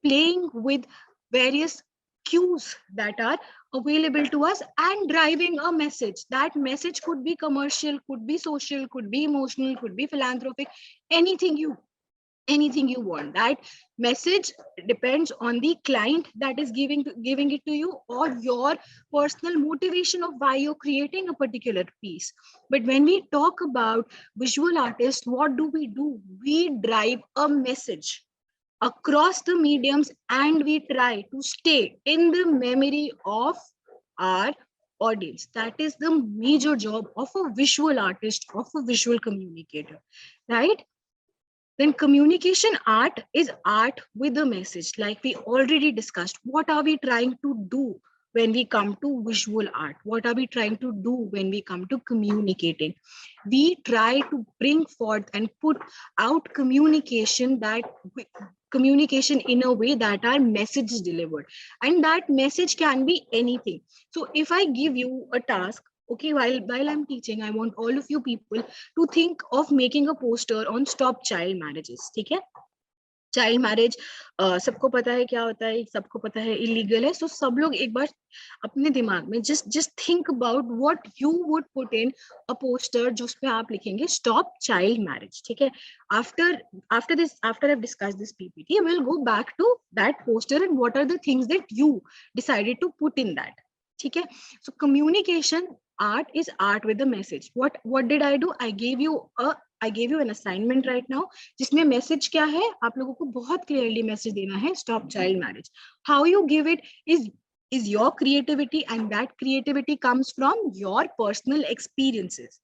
playing with various cues that are available to us and driving a message. That message could be commercial, could be social, could be emotional, could be philanthropic, anything you want. That message depends on the client that is giving it to you, or your personal motivation of why you're creating a particular piece. But when we talk about visual artists, what do? We drive a message across the mediums, and we try to stay in the memory of our audience. That is the major job of a visual artist, of a visual communicator, right? Then communication art is art with a message. Like we already discussed, what are we trying to do when we come to visual art? What are we trying to do when we come to communicating? We try to bring forth and put out communication in a way that our message is delivered, and that message can be anything. So if I give you a task, okay, while I'm teaching, I want all of you people to think of making a poster on stop child marriages. ठीक है? Child marriage सबको पता है क्या होता है, सबको पता है इलीगल है. सो सब लोग एक बार अपने दिमाग में just think about what you would put in a poster जिसमें आप लिखेंगे स्टॉप चाइल्ड मैरिज. ठीक है, after I've discussed this PPT, we'll go back to that poster and what are the things that you decided to put in that. ठीक है, so communication art is art with a message. What did I do? I gave you an assignment right now जिसमें message क्या है, आप लोगों को बहुत clearly message देना है, stop child marriage. How you give it is your creativity, and that creativity comes from your personal experiences,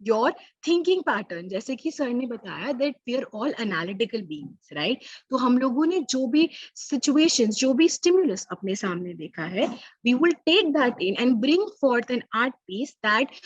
your thinking pattern. जैसे कि सर ने बताया that we are all analytical beings, right? तो हम लोगों ने जो भी situations, जो भी stimulus अपने सामने देखा है, we will take that in and bring forth an art piece that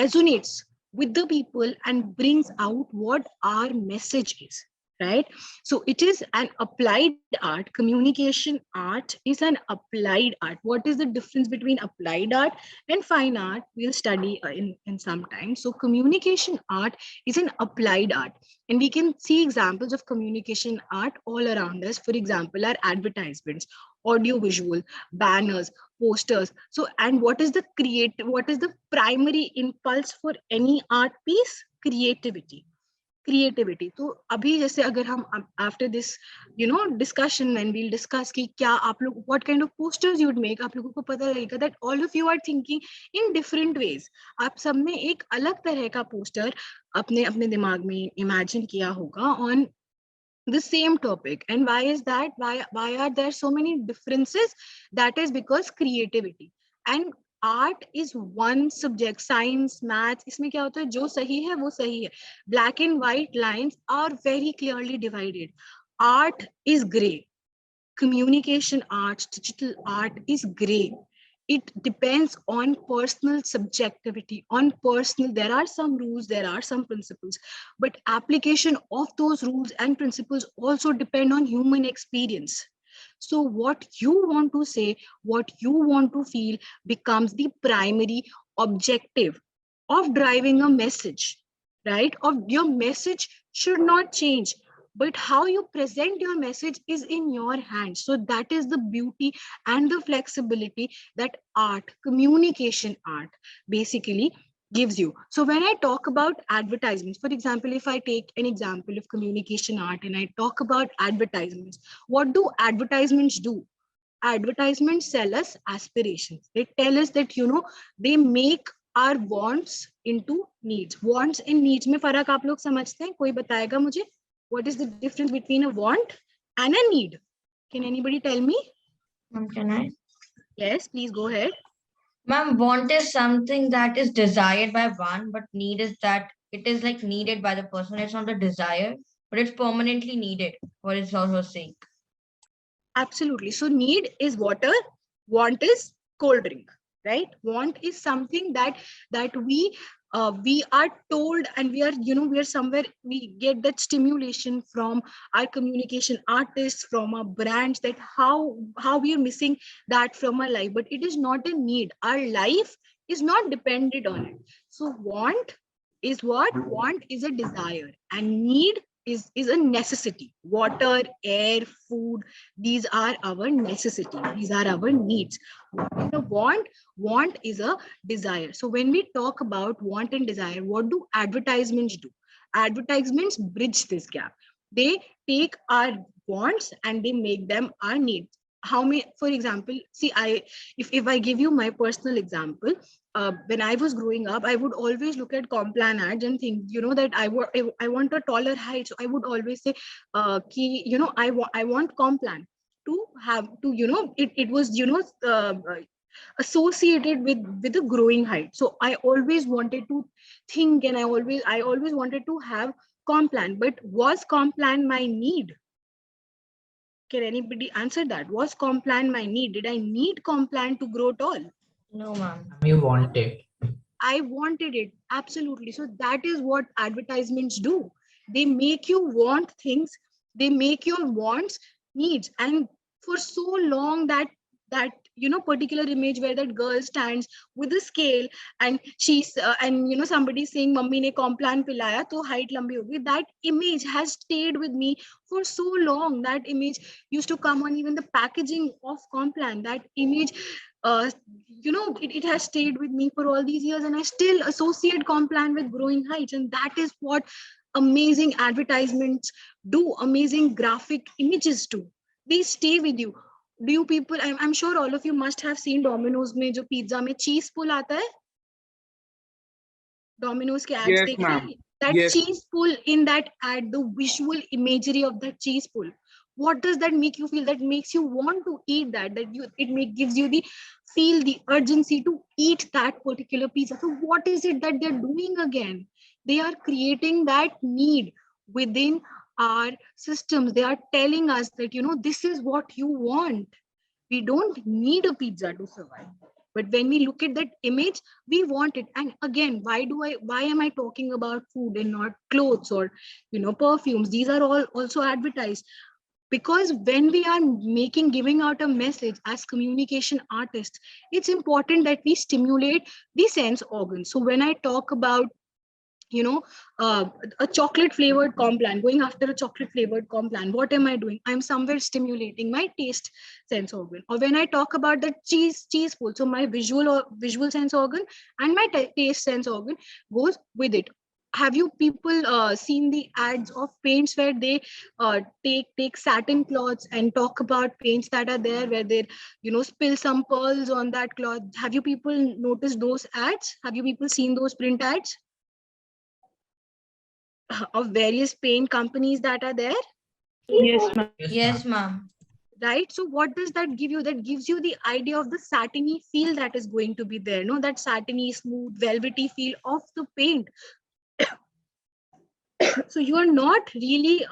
resonates with the people and brings out what our message is, right? So it is an applied art. Communication art is an applied art. What is the difference between applied art and fine art? We'll study in some time. So communication art is an applied art, and we can see examples of communication art all around us. For example, our advertisements, audio visual, banners, posters. So, and what is the primary impulse for any art piece? Creativity. तो अभी जैसे अगर हम after this discussion, and we'll discuss कि क्या आप लोग what kind of posters you'd make, आप लोगों को पता लगेगा that all of you are thinking in different ways. आप सब ने एक अलग तरह का पोस्टर अपने दिमाग में imagine किया होगा on the same topic. And why is that? Why are there so many differences? That is because creativity and art is one subject. Science, maths, इसमें क्या होता है, जो सही है वो सही है. Black and white lines are very clearly divided. Art is gray. Communication art, digital art is gray. It depends on personal subjectivity, on personal, there are some rules, there are some principles, but application of those rules and principles also depend on human experience. So what you want to say, what you want to feel becomes the primary objective of driving a message, right? Of your message should not change, but how you present your message is in your hands. So that is the beauty and the flexibility that art, communication art, basically gives you. So when I talk about advertisements, for example, if I take an example of communication art and I talk about advertisements, what do advertisements do? Advertisements sell us aspirations. They tell us that, they make our wants into needs. Wants and needs में फर्क आप लोग समझते हैं? कोई बताएगा मुझे? What is the difference between a want and a need? Can anybody tell me? Can I? Yes, please go ahead. Ma'am, want is something that is desired by one, but need is that it is like needed by the person. It's not a desire, but it's permanently needed for its also sake. Absolutely. So need is water, want is cold drink, right? Want is something that we are told, and we are somewhere, we get that stimulation from our communication artists, from our brands, that how we are missing that from our life, but it is not a need. Our life is not dependent on it. So want is what? Want is a desire, and need is a necessity. Water, air, food, these are our necessity, these are our needs. The want is a desire. So when we talk about want and desire, what do advertisements do? Advertisements bridge this gap. They take our wants and they make them our needs. How many, for example, see, if I give you my personal example, when I was growing up, I would always look at Complan ads and think, that I want a taller height. So I would always say, I want Complan to have to, it was, associated with a growing height. So I always wanted to think, and I always wanted to have Complan. But was Complan my need? Can anybody answer that? Was Complan my need? Did I need Complan to grow tall? No, ma'am. You want it. I wanted it, absolutely. So that is what advertisements do. They make you want things. They make your wants needs. And for so long that particular image where that girl stands with a scale and she's and somebody saying mummy ne complan pilaya to height lambi hogi. That image has stayed with me for so long. That image used to come on even the packaging of complan. That image it has stayed with me for all these years, and I still associate complan with growing heights. And that is what amazing advertisements do, amazing graphic images do. They stay with you. Do you people, I'm sure all of you must have seen Domino's में जो pizza में cheese pull आता है. Domino's के ads Yes, देखे ma'am. हैं? That Yes. cheese pull in that ad, the visual imagery of that cheese pull. What does that make you feel? That makes you want to eat that. Gives you the feel, the urgency to eat that particular pizza. So what is it that they're doing again? They are creating that need within our systems. They are telling us that this is what you want. We don't need a pizza to survive. But when we look at that image, we want it. And again, why am I talking about food and not clothes or perfumes? These are all also advertised. Because when we are giving out a message as communication artists, it's important that we stimulate the sense organs. So when I talk about a chocolate flavored complan, going after a chocolate flavored complan, what am I doing? I'm somewhere stimulating my taste sense organ. Or when I talk about the cheese pull, so my visual sense organ and my taste sense organ goes with it. Have you people seen the ads of paints where they take satin cloths and talk about paints that are there, where they spill some pearls on that cloth? Have you people noticed those ads? Have you people seen those print ads of various paint companies that are there? Yes, ma'am. Yes, ma'am. Right? So what does that give you? That gives you the idea of the satiny feel that is going to be there. No, that satiny, smooth, velvety feel of the paint. So you are not really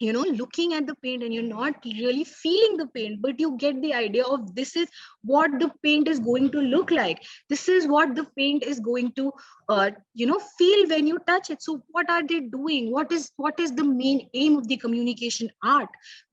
looking at the paint, and you're not really feeling the paint, but you get the idea of this is what the paint is going to look like. This is what the paint is going to feel when you touch it. So what are they doing? What is the main aim of the communication art?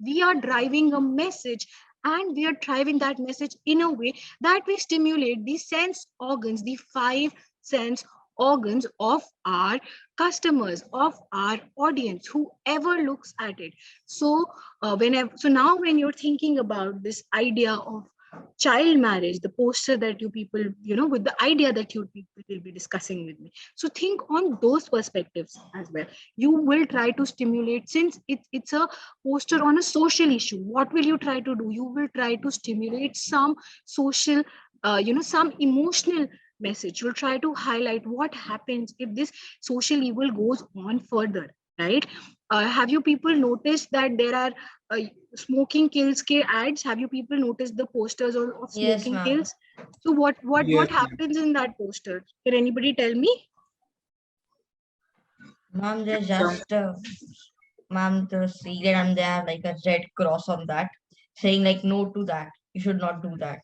We are driving a message, and we are driving that message in a way that we stimulate the sense organs, the 5 sense organs of our customers, of our audience, whoever looks at it. So now when you're thinking about this idea of child marriage, the poster that you people, with the idea that you people will be discussing with me, so think on those perspectives as well. You will try to stimulate, since it's a poster on a social issue. What will you try to do? You will try to stimulate some social some emotional message. You'll try to highlight what happens if this social evil goes on further, right? Have you people noticed that there are smoking kills ke ads? Have you people noticed the posters of Yes, smoking ma'am. kills? So what Yes, ma'am. happens in that poster? Can anybody tell me? Ma'am, they're just, ma'am, the cigarette, and they have like a red cross on that, saying like no to that. You should not do that.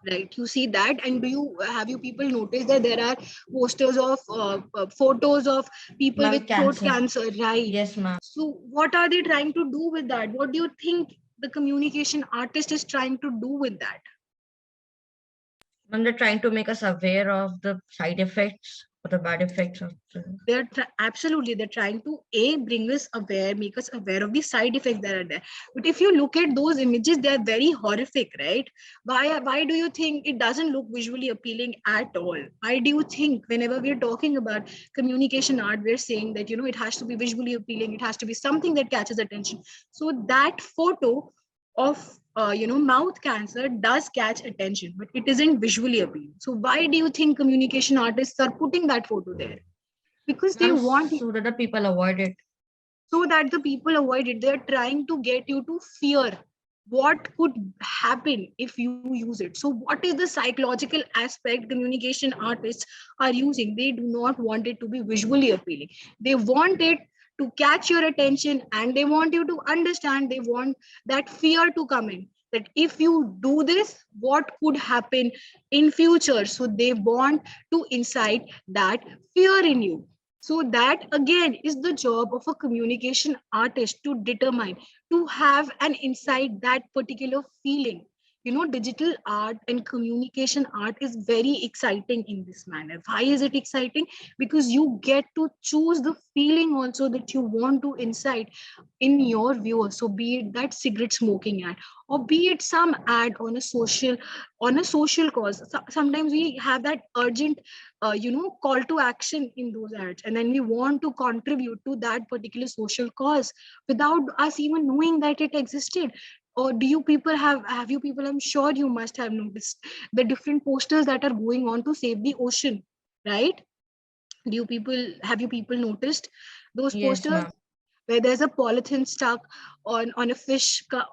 Right, you see that. And have you people noticed that there are posters of photos of people Ma'am, with throat cancer. cancer, right? Yes, ma'am. So what are they trying to do with that? What do you think the communication artist is trying to do with that? Ma'am, they're trying to make us aware of the side effects or the bad effects of the. Absolutely, they're trying to bring us aware, make us aware of the side effects that are there. But if you look at those images, they are very horrific, right? Why do you think it doesn't look visually appealing at all? Why do you think whenever we're talking about communication art, we're saying that it has to be visually appealing, it has to be something that catches attention? So that photo of mouth cancer does catch attention, but it isn't visually appealing. So why do you think communication artists are putting that photo there? Because they Ma'am, want, so that the people avoid it. so that the people avoid it. They're trying to get you to fear what could happen if you use it. So what is the psychological aspect communication artists are using? They do not want it to be visually appealing. They want it to catch your attention, and they want you to understand. They want that fear to come in, that if you do this, what could happen in future. So they want to incite that fear in you. So that again is the job of a communication artist, to determine, to have an insight that particular feeling. digital art and communication art is very exciting in this manner. Why is it exciting? Because you get to choose the feeling also that you want to incite in your viewers. So be it that cigarette smoking ad, or be it some ad on a social cause. Sometimes we have that urgent call to action in those ads, and then we want to contribute to that particular social cause without us even knowing that it existed. Or do you people have you people, I'm sure you must have noticed the different posters that are going on to save the ocean, right? Do you people Have you people noticed those Yes, posters ma'am. where there's a polythene stuck on a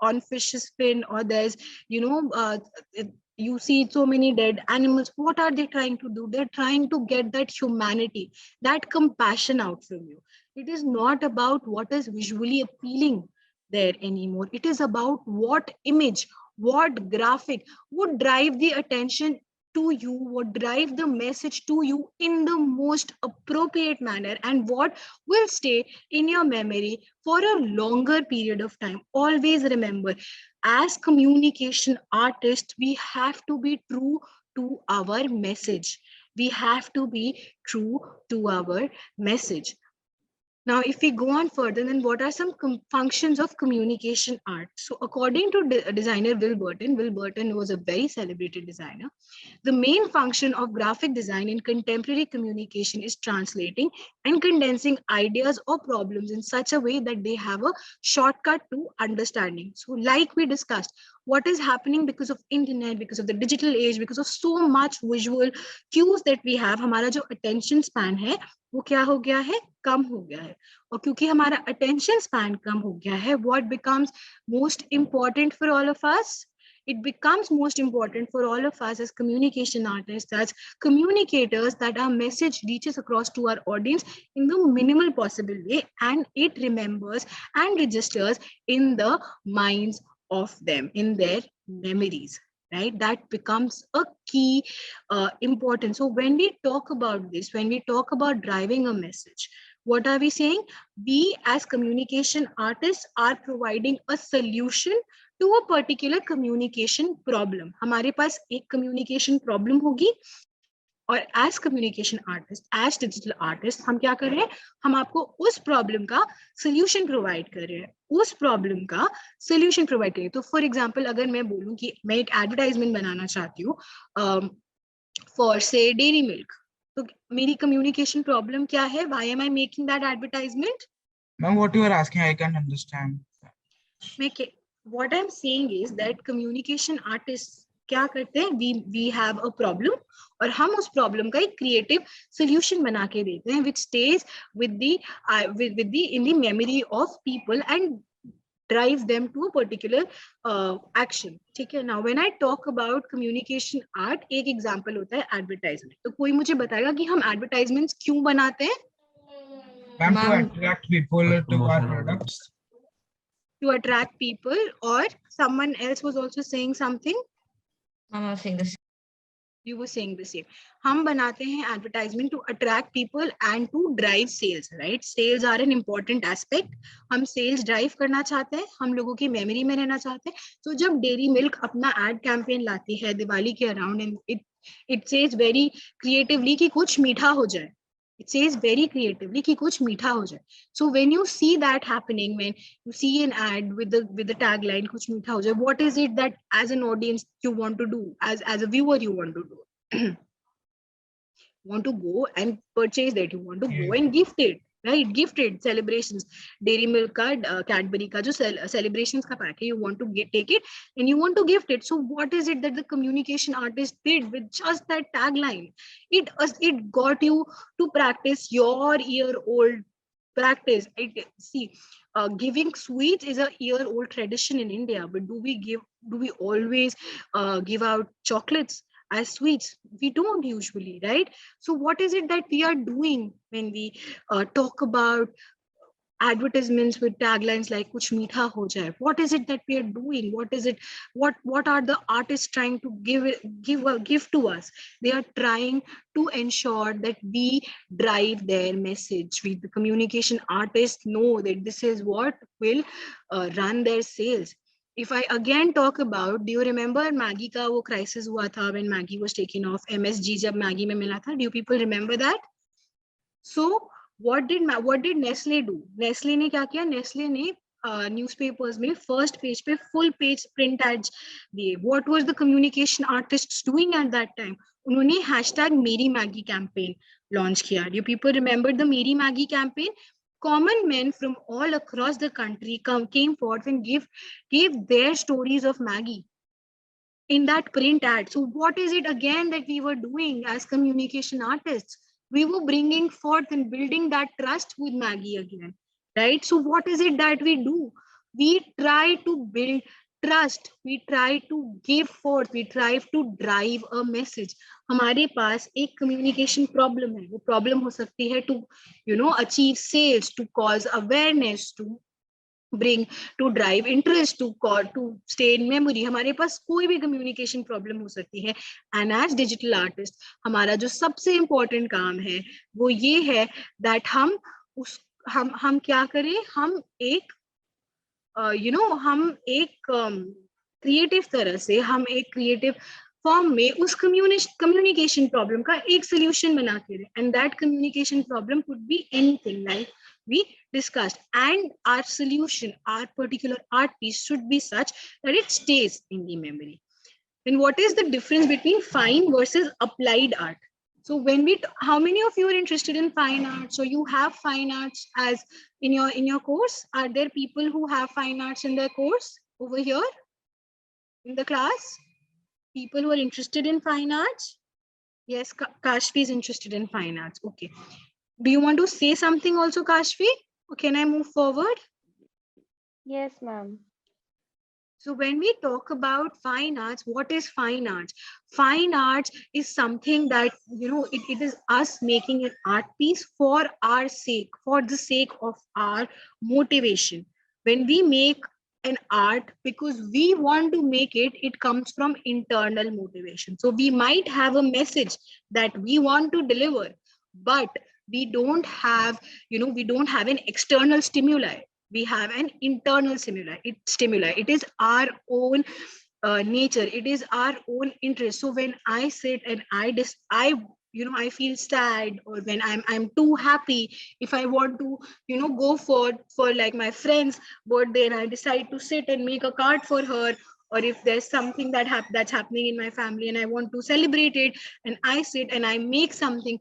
on fish's fin, or there's you see so many dead animals? What are they trying to do? They're trying to get that humanity, that compassion out from you. It is not about what is visually appealing there anymore. It is about what image, what graphic would drive the attention to you, would drive the message to you in the most appropriate manner, and what will stay in your memory for a longer period of time. Always remember, as communication artists, we have to be true to our message. We have to be true to our message. Now, if we go on further, then what are some functions of communication art? So, according to designer Will Burton was a very celebrated designer. The main function of graphic design in contemporary communication is translating and condensing ideas or problems in such a way that they have a shortcut to understanding. So, like we discussed, what is happening because of internet, because of the digital age, because of so much visual cues that we have, हमारा जो attention span है वो क्या हो गया है, कम हो गया है. और क्योंकि हमारा attention span कम हो गया है, what becomes most important for all of us? It becomes most important for all of us as communication artists, as communicators, that our message reaches across to our audience in the minimal possible way, and it remembers and registers in the minds of them, in their memories, right? That becomes a key important. So when we talk about this, when we talk about driving a message, what are we saying? We as communication artists are providing a solution to a particular communication problem. हमारे पास एक communication problem होगी, और as communication artist, as digital artist, हम क्या कर रहे हैं? हम आपको उस problem का solution provide कर रहे हैं, उस problem का solution provide कर रहे हैं. तो for example, अगर मैं बोलूं कि मैं एक advertisement बनाना चाहती हूँ for say dairy milk, तो मेरी communication problem क्या है? Why am I making that advertisement? Ma'am, what you are asking, I can understand. What I'm saying is that communication artists क्या करते हैं? We have a problem, और हम उस problem का एक creative solution बना के देते हैं, which stays with the in the memory of people and drives them to a particular action. ठीक है? Now when I talk about communication art, एक example होता है advertisement. तो कोई मुझे बताएगा कि हम advertisements क्यों बनाते हैं? Ma'am, to Ma'am. attract people to our products. To attract people, or someone else was also saying something. Ma'am, I was saying this. You were saying the same. हम बनाते हैं advertisement to attract people and to drive sales, right? Sales are an important aspect. हम sales drive करना चाहते हैं, हम लोगों की memory में रहना चाहते हैं. So जब Dairy Milk अपना ad campaign लाती है दिवाली के around, and it says very creatively कि कुछ मीठा हो जाए. It says very creatively कि कुछ मीठा हो जाए. So when you see that happening, when you see an ad with the tagline कुछ मीठा हो जाए, what is it that as an audience you want to do, as a viewer you want to do? Want to go and purchase that, you want to go and gift it, right? Gifted celebrations, Dairy Milk का Cadbury का जो celebrations का pack है, you want to take it and you want to gift it. So what is it that the communication artist did with just that tagline? It got you to practice your year-old practice. Giving sweets is a year-old tradition in India, but do we always give out chocolates as sweets? We don't usually, right? So what is it that we are doing when we talk about advertisements with taglines like kuch meetha ho jaye? What is it that we are doing? What are the artists trying to give to us? They are trying to ensure that we drive their message. The communication artists know that this is what will run their sales. if I again talk about, do you remember Maggie का वो crisis हुआ था when Maggie was taken off, MSG जब Maggie में मिला था? Do you people remember that? So what did Nestle do? Nestle ने क्या किया? Nestle ने न्यूज़पेपर्स में फर्स्ट पेज पे फुल पेज प्रिंट एड्स दिए. What was the communication artists doing at that time? उन्होंने hashtag मेरी मैगी कैंपेन लॉन्च किया. Do you people remember the मेरी Maggi campaign? Common men from all across the country came forth and gave their stories of Maggie in that print ad. So what is it again that we were doing as communication artists? We were bringing forth and building that trust with Maggie again, right? So what is it that we do? We try to build trust, we try to give forth, we try to drive a message. हमारे पास एक communication problem है. वो problem हो सकती है to, achieve sales, to cause awareness, to drive interest, to stay in memory. हमारे पास कोई भी communication problem हो सकती है. And as digital artist, हमारा जो सबसे important काम है वो ये है that हम क्या करें, हम एक हम एक क्रिएटिव तरह से, हम एक क्रिएटिव फॉर्म में उस कम्युनिकेशन प्रॉब्लम का एक सोल्यूशन बना के दें. And that communication problem could be anything like we discussed, and our solution, our particular art piece should be such that it stays in the memory. Then what is the difference between fine versus applied art? So when how many of you are interested in fine art? So you have fine arts as in your course? Are there people who have fine arts in their course over here in the class? People who are interested in fine arts? Yes, Kashfi is interested in fine arts. Okay. Do you want to say something also, Kashfi? Or can I move forward? Yes, ma'am. So when we talk about fine arts, what is fine arts? Fine arts is something that, it is us making an art piece for our sake, for the sake of our motivation. When we make an art because we want to make it, it comes from internal motivation. So we might have a message that we want to deliver, but we don't have an external stimuli. We have an internal stimuli. It is our own nature. It is our own interest. So when I sit and I feel sad, or when I'm too happy, if I want to, go for like my friend's birthday and I decide to sit and make a card for her, or if there's something that's happening in my family and I want to celebrate it, and I sit and I make something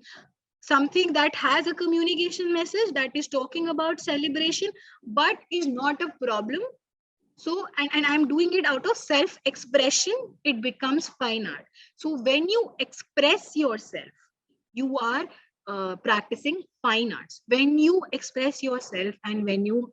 that has a communication message that is talking about celebration, but is not a problem. So, and I'm doing it out of self-expression, it becomes fine art. So when you express yourself, you are practicing fine arts. When you express yourself and when you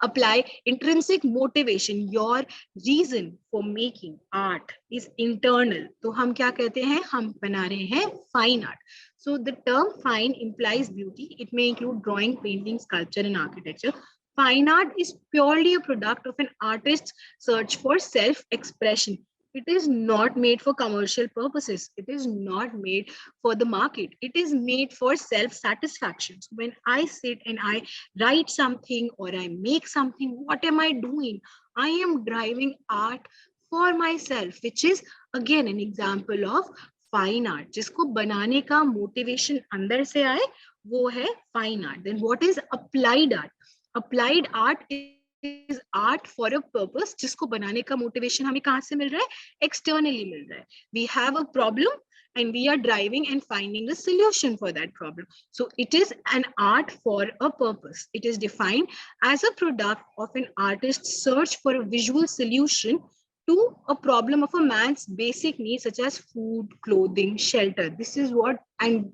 apply intrinsic motivation, your reason for making art is internal. तो हम क्या कहते हैं? हम बना रहे हैं fine art. So the term fine implies beauty. It may include drawing, painting, sculpture, and architecture. Fine art is purely a product of an artist's search for self-expression. It is not made for commercial purposes. It is not made for the market. It is made for self-satisfaction. So when I sit and I write something or I make something, what am I doing? I am driving art for myself, which is again an example of fine art. जिसको बनाने का motivation अंदर से आए, वो है fine art. Then what is applied art? Applied art is art for a purpose. जिसको बनाने का motivation हमें कहाँ से मिल रहा है? Externally मिल रहा है. We have a problem and we are driving and finding the solution for that problem. So it is an art for a purpose. It is defined as a product of an artist's search for a visual solution to a problem of a man's basic needs such as food, clothing, shelter. This is what I'm,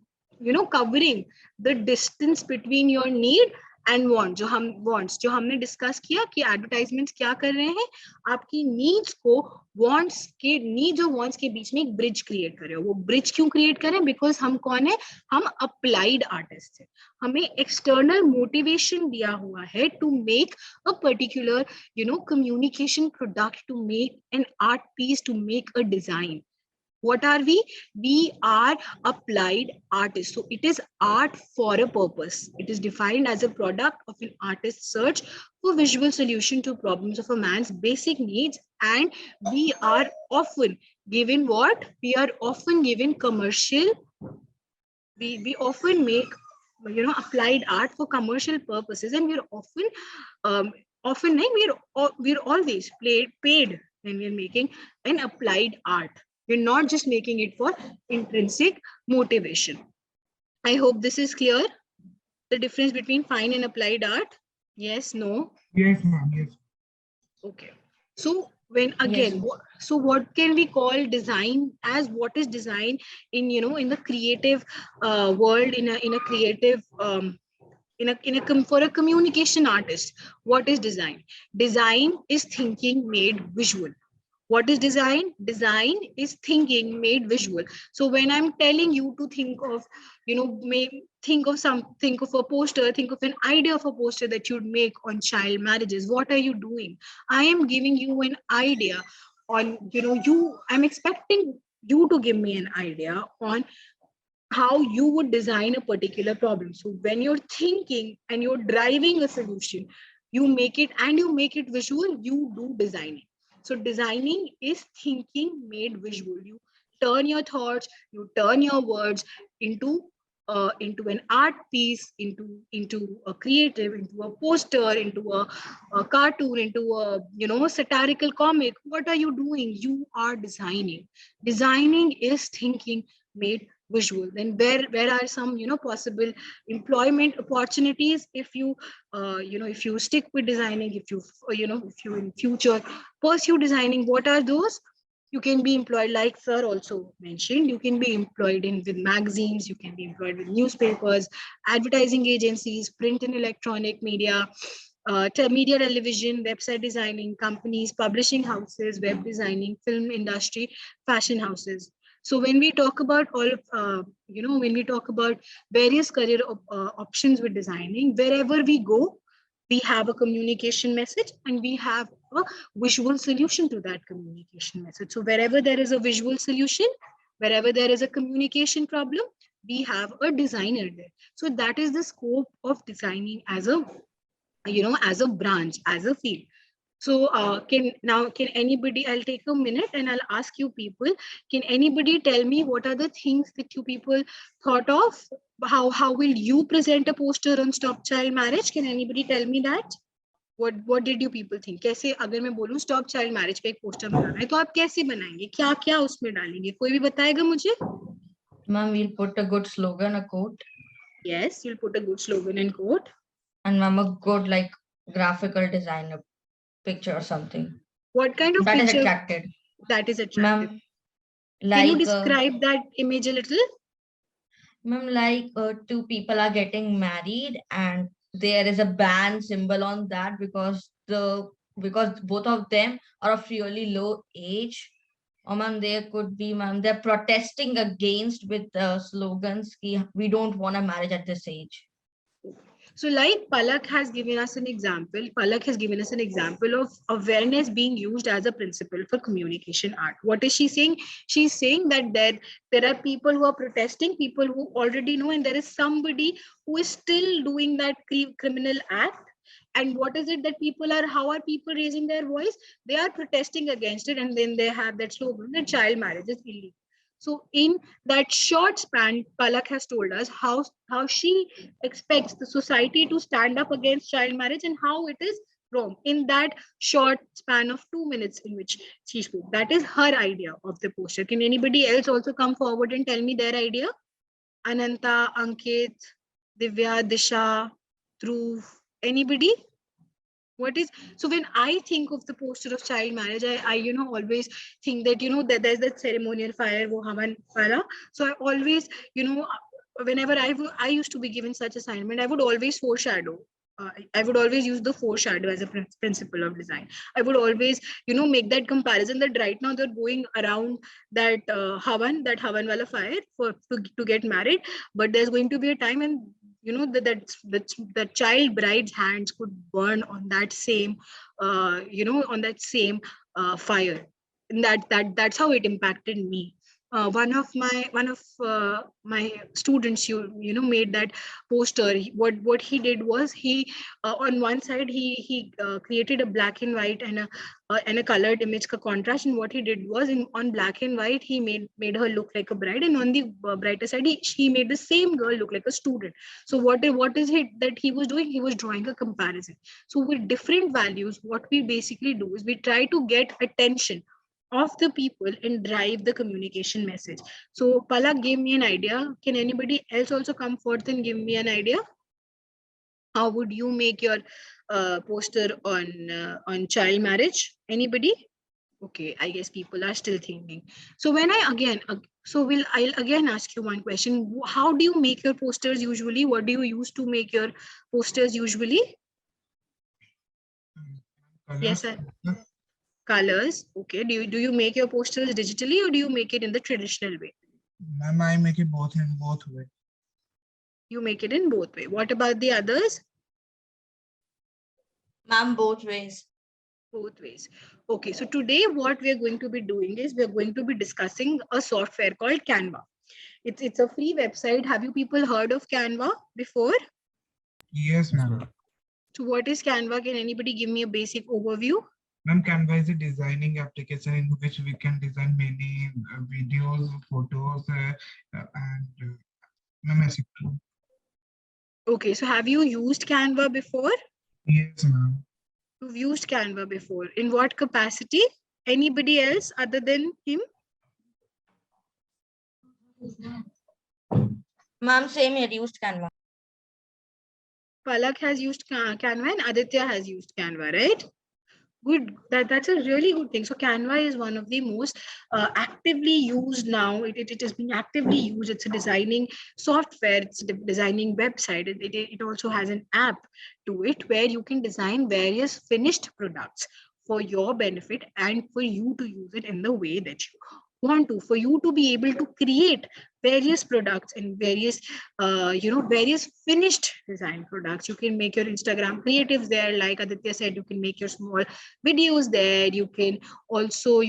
covering the distance between your need and want. जो हमने discuss किया कि advertisements क्या कर रहे हैं, आपकी needs को नीड्स और वांट्स के बीच में एक ब्रिज क्रिएट कर रहे हो. वो ब्रिज क्यों क्रिएट कर रहे हैं? बिकॉज हम कौन है? हम अप्लाइड आर्टिस्ट हैं. हमें एक्सटर्नल मोटिवेशन दिया हुआ है to make a particular communication product, to make an art piece, to make a design. What are we? We are applied artists. So it is art for a purpose. It is defined as a product of an artist's search for visual solution to problems of a man's basic needs, and we are often given what? We are often given commercial, we often make applied art for commercial purposes, and we're often often we're always paid when we're making an applied art. We're not just making it for intrinsic motivation. I hope this is clear, the difference between fine and applied art. Yes, no? Yes, ma'am. Yes. Okay. So when again, so what can we call design as? What is design in in the creative world, in a creative for a communication artist? What is design? Design is thinking made visual. What is design? Design is thinking made visual. So when I'm telling you to think of, think of a poster, think of an idea of a poster that you'd make on child marriages, what are you doing? I am giving you an idea on, I'm expecting you to give me an idea on how you would design a particular problem. So when you're thinking and you're driving a solution, you make it visual, you do designing. So designing is thinking made visual. You turn your thoughts, you turn your words into an art piece, into a creative, into a poster, into a cartoon, into a satirical comic. What are you doing? You are designing. Designing is thinking made visual. Then where are some possible employment opportunities if you if you stick with designing, if you if you in future pursue designing? What are those? You can be employed, like sir also mentioned, you can be employed in with magazines, you can be employed with newspapers, advertising agencies, print and electronic media, media, television, website designing companies, publishing houses, web designing, film industry, fashion houses. So when we talk about all of, when we talk about various career options with designing, wherever we go, we have a communication message and we have a visual solution to that communication message. So wherever there is a visual solution, wherever there is a communication problem, we have a designer there. So that is the scope of designing as a, as a branch, as a field. So can anybody, I'll take a minute and I'll ask you people, can anybody tell me what are the things that you people thought of? How will you present a poster on Stop Child Marriage? Can anybody tell me that? What did you people think? कैसे अगर मैं बोलूं stop child marriage का एक poster बनाना है तो आप कैसे बनाएंगे, क्या क्या उसमें डालेंगे, कोई भी बताएगा मुझे? Ma'am, we'll put a good slogan, a quote. Yes, you'll put a good slogan and quote. And ma'am, a good like graphical design, a picture or something. What kind of that picture? Is attracted. That is attractive. Ma'am, can you describe that image a little? Ma'am, like two people are getting married and there is a ban symbol on that because both of them are of really low age. Or ma'am, there could be, ma'am, they're protesting against with slogans ki we don't want a marriage at this age. So like Palak has given us an example, of awareness being used as a principle for communication art. What is she saying? She's saying that there are people who are protesting, people who already know, and there is somebody who is still doing that criminal act. And what is it that how are people raising their voice? They are protesting against it, and then they have that slogan that child marriage is illegal. So in that short span, Palak has told us how she expects the society to stand up against child marriage and how it is wrong in that short span of 2 minutes in which she spoke. That is her idea of the poster. Can anybody else also come forward and tell me their idea? Ananta, Ankit, Divya, Disha, Dhruv, anybody? What is, so when I think of the poster of child marriage, I always think that that there's that ceremonial fire, wo havan wala. So I always, whenever I used to be given such assignment, I would always foreshadow. I would always use the foreshadow as a principle of design. I would always, make that comparison that right now they're going around that havan wala fire to get married, but there's going to be a time when the child bride's hands could burn on that same fire. And that's how it impacted me. one of my students made that poster. What he did was he on one side he created a black and white and a colored image ka contrast, and what he did was on black and white he made her look like a bride, and on the brighter side he made the same girl look like a student. So what is it that he was doing? He was drawing a comparison. So with different values, what we basically do is we try to get attention of the people and drive the communication message. So Palak gave me an idea. Can anybody else also come forth and give me an idea? How would you make your poster on child marriage? Anybody? Okay, I guess people are still thinking. So when I again, I'll again ask you one question. How do you make your posters usually? What do you use to make your posters usually? Yes, sir. Colors. Okay. Do you make your posters digitally, or do you make it in the traditional way? Ma'am, I make it both in both way. You make it in both way. What about the others? Ma'am, both ways. Both ways. Okay. So today what we are going to be doing is we are going to be discussing a software called Canva. It's a free website. Have you people heard of Canva before? Yes, ma'am. So what is Canva? Can anybody give me a basic overview? Ma'am, Canva is a designing application in which we can design many videos, photos, and etc. Okay, so have you used Canva before? Yes, ma'am. You've used Canva before. In what capacity? Anybody else other than him? Ma'am, same here, used Canva. Palak has used Canva and Aditya has used Canva, right? Good. That's a really good thing. So Canva is one of the most actively used now. It is being actively used. It's a designing software. It's a designing website. It also has an app to it where you can design various finished products for your benefit and for you to use it in the way that you want to, for you to be able to create various products and various various finished design products. You can make your Instagram creatives there, like Aditya said. You can make your small videos there. You can also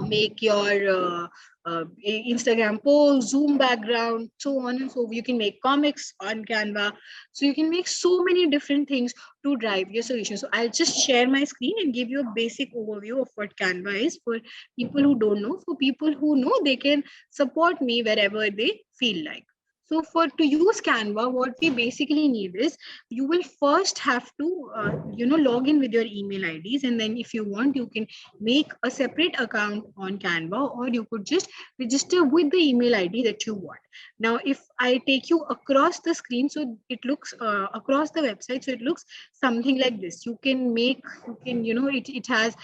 make your Instagram post, Zoom background, so on and so forth. You can make comics on Canva. So you can make so many different things to drive your solution. So I'll just share my screen and give you a basic overview of what Canva is for people who don't know. For people who know, they can support me wherever they feel like. So to use Canva, what we basically need is you will first have to, log in with your email IDs. And then if you want, you can make a separate account on Canva, or you could just register with the email ID that you want. Now, if I take you across the screen, so it looks across the website, so it looks something like this. You can make, it has,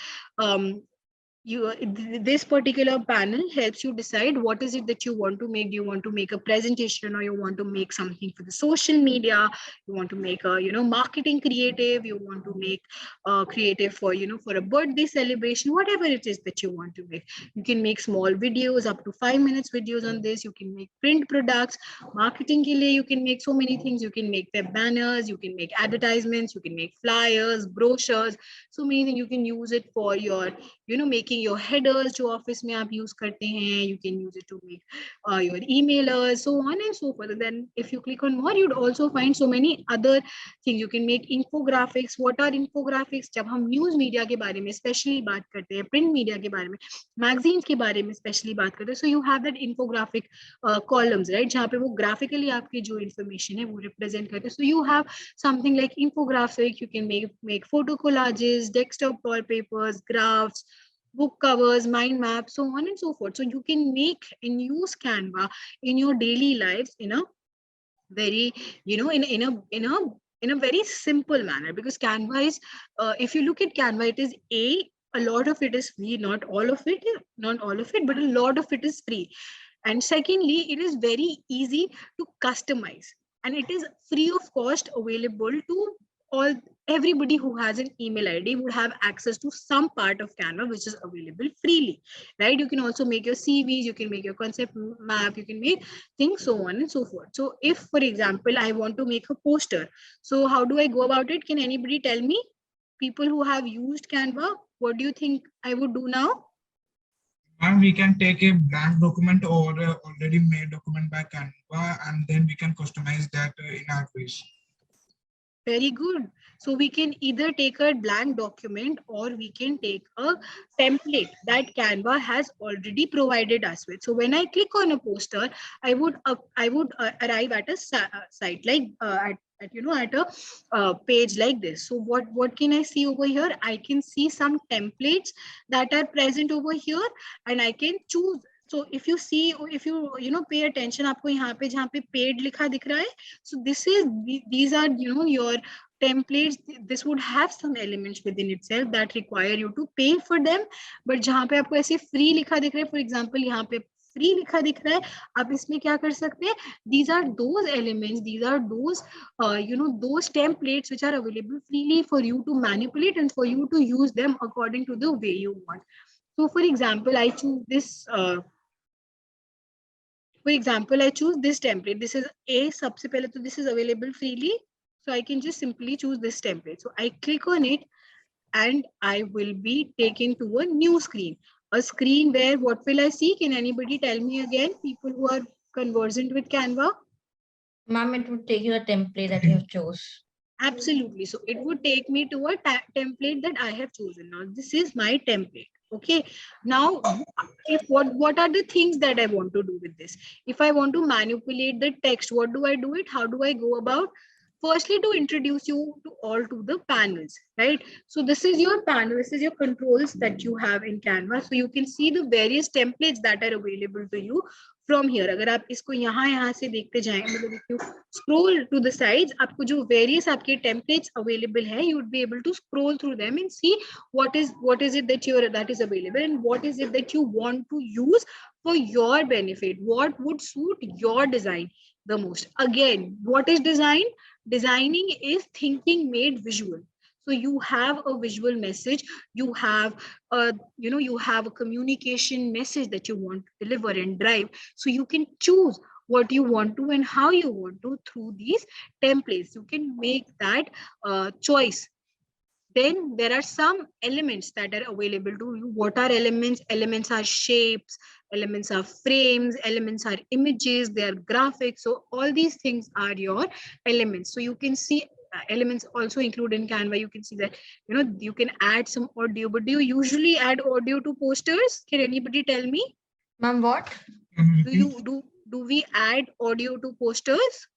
this particular panel helps you decide what is it that you want to make. Do you want to make a presentation, or you want to make something for the social media? You want to make a marketing creative? You want to make a creative for for a birthday celebration? Whatever it is that you want to make, you can make small videos, up to 5 minutes videos on this. You can make print products. Marketing ke liye, you can make so many things. You can make web banners, you can make advertisements, you can make flyers, brochures, so many things. You can use it for your making your headers जो office में आप use करते हैं. You can use it to make your emailers, so on and so forth. And then if you click on more, you'd also find so many other things. You can make infographics. What are infographics? जब हम news media के बारे में specially बात करते हैं, print media के बारे में, magazines के बारे में specially बात करते हैं, so you have that infographic columns, right? जहाँ पे वो graphically आपकी जो information है वो represent करते हैं. So you have something like infographic. You can make photo collages, desktop wallpapers, graphs, book covers, mind maps, so on and so forth. So you can make and use Canva in your daily lives in a very, in a very simple manner, because Canva is, if you look at Canva, it is a lot of it is free, not all of it, but a lot of it is free. And secondly, it is very easy to customize, and it is free of cost, available to everybody who has an email ID would have access to some part of Canva, which is available freely, right? You can also make your CVs, you can make your concept map, you can make things, so on and so forth. So if, for example, I want to make a poster, so how do I go about it? Can anybody tell me? People who have used Canva, what do you think I would do now? And we can take a blank document or already made document by Canva, and then we can customize that in our wish. Very good. So we can either take a blank document or we can take a template that Canva has already provided us with. So when I click on a poster, I would arrive at a site like at a page like this. So what can I see over here? I can see some templates that are present over here, and I can choose. So if you see, if you pay attention, आपको यहाँ पे जहाँ पे paid लिखा दिख रहा है, so these are your templates. This would have some elements within itself that require you to pay for them, but जहाँ पे आपको ऐसे free लिखा दिख रहा है, for example यहाँ पे free लिखा दिख रहा है, आप इसमें क्या कर सकते हैं? These are those elements, these are those those templates which are available freely for you to manipulate and for you to use them according to the way you want. So for example, I choose this template. This is सबसे पहले तो this is available freely. So I can just simply choose this template. So I click on it and I will be taken to a new screen. A screen where what will I see? Can anybody tell me again? People who are conversant with Canva? Ma'am, it would take you the template that you have chose. Absolutely. So it would take me to a template that I have chosen. Now this is my template. Okay. Now, if what are the things that I want to do with this? If I want to manipulate the text, what do I do it? How do I go about? Firstly, to introduce you to the panels, right? So this is your panel. This is your controls that you have in Canva. So you can see the various templates that are available to you from here. अगर आप इसको यहाँ से देखते जाएं, मतलब if you scroll to the sides, आपको जो various आपके templates available हैं, you would be able to scroll through them and see what is it that is available and what is it that you want to use for your benefit. What would suit your design the most? Again, what is design? Designing is thinking made visual. So you have a visual message, you have a communication message that you want to deliver and drive. So you can choose what you want to and how you want to through these templates. You can make that choice. Then there are some elements that are available to you. What are elements? Elements are shapes, elements are frames, elements are images, they are graphics. So all these things are your elements. So you can see elements also include in Canva. You can see that you can add some audio. But do you usually add audio to posters? Can anybody tell me? Ma'am, what? Do we add audio to posters?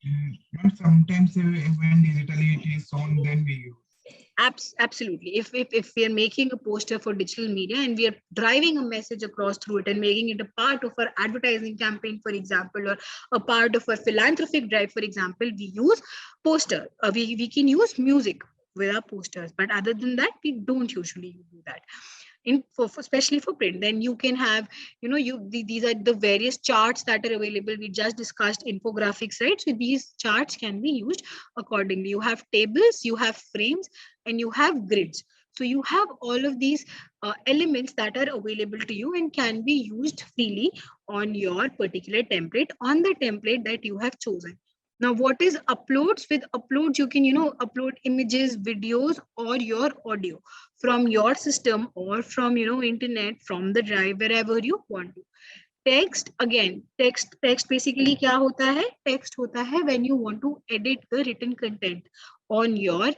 Ma'am, sometimes when digitally it is on, then we use. Absolutely. If we are making a poster for digital media and we are driving a message across through it and making it a part of our advertising campaign, for example, or a part of our philanthropic drive, for example, we use poster. We can use music with our posters, but other than that, we don't usually do that. Especially for print. Then you can have, these are the various charts that are available. We just discussed infographics, right? So these charts can be used accordingly. You have tables, you have frames, and you have grids. So you have all of these elements that are available to you and can be used freely on your particular template, on the template that you have chosen. Now, what is uploads? With uploads, you can, upload images, videos, or your audio from your system or from, internet, from the drive, wherever you want to. Text, again, text basically क्या होता है? Text होता है when you want to edit the written content on your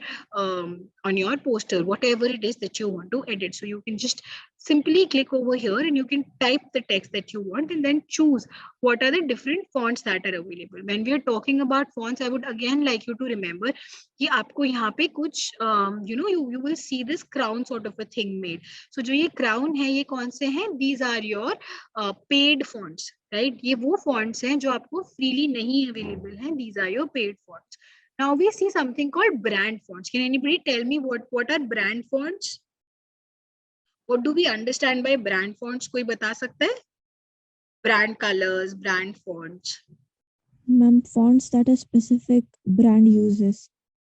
poster, whatever it is that you want to edit. So you can just simply click over here and you can type the text that you want and then choose what are the different fonts that are available. When we are talking about fonts, I would again like you to remember कि आपको यहाँ पे कुछ you will see this crown sort of a thing made. So जो ये crown है, ये कौन से हैं? These are your paid fonts, right? ये वो fonts हैं जो आपको freely नहीं available हैं. These are your paid fonts. Now we see something called brand fonts. Can anybody tell me what are brand fonts? What do we understand by brand fonts? कोई बता सकता है? Brand colors, brand fonts. Ma'am, fonts that a specific brand uses.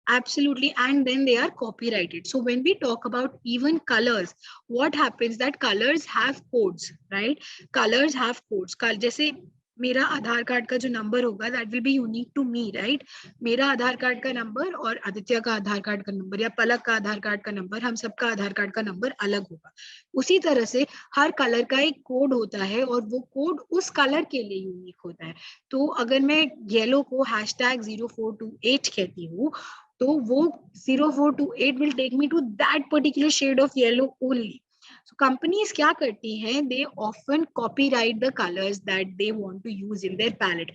Absolutely, and then they are copyrighted. So when we talk about even colors, what happens that colors have codes, right? Colors have codes. जैसे मेरा Aadhaar card का जो number होगा that will be unique to me, right? मेरा Aadhaar card का number और आदित्य का आधार card का नंबर या पलक का आधार कार्ड का नंबर, हम सबका आधार कार्ड का नंबर अलग होगा। उसी तरह से हर कलर का एक कोड होता है और वो कोड उस कलर के लिए यूनिक होता है। तो अगर मैं येलो को #0428 कहती हूँ, तो वो 0428 will take me to that particular shade of yellow only. So companies क्या करती हैं, they often copyright the colors that they want to use in their palette.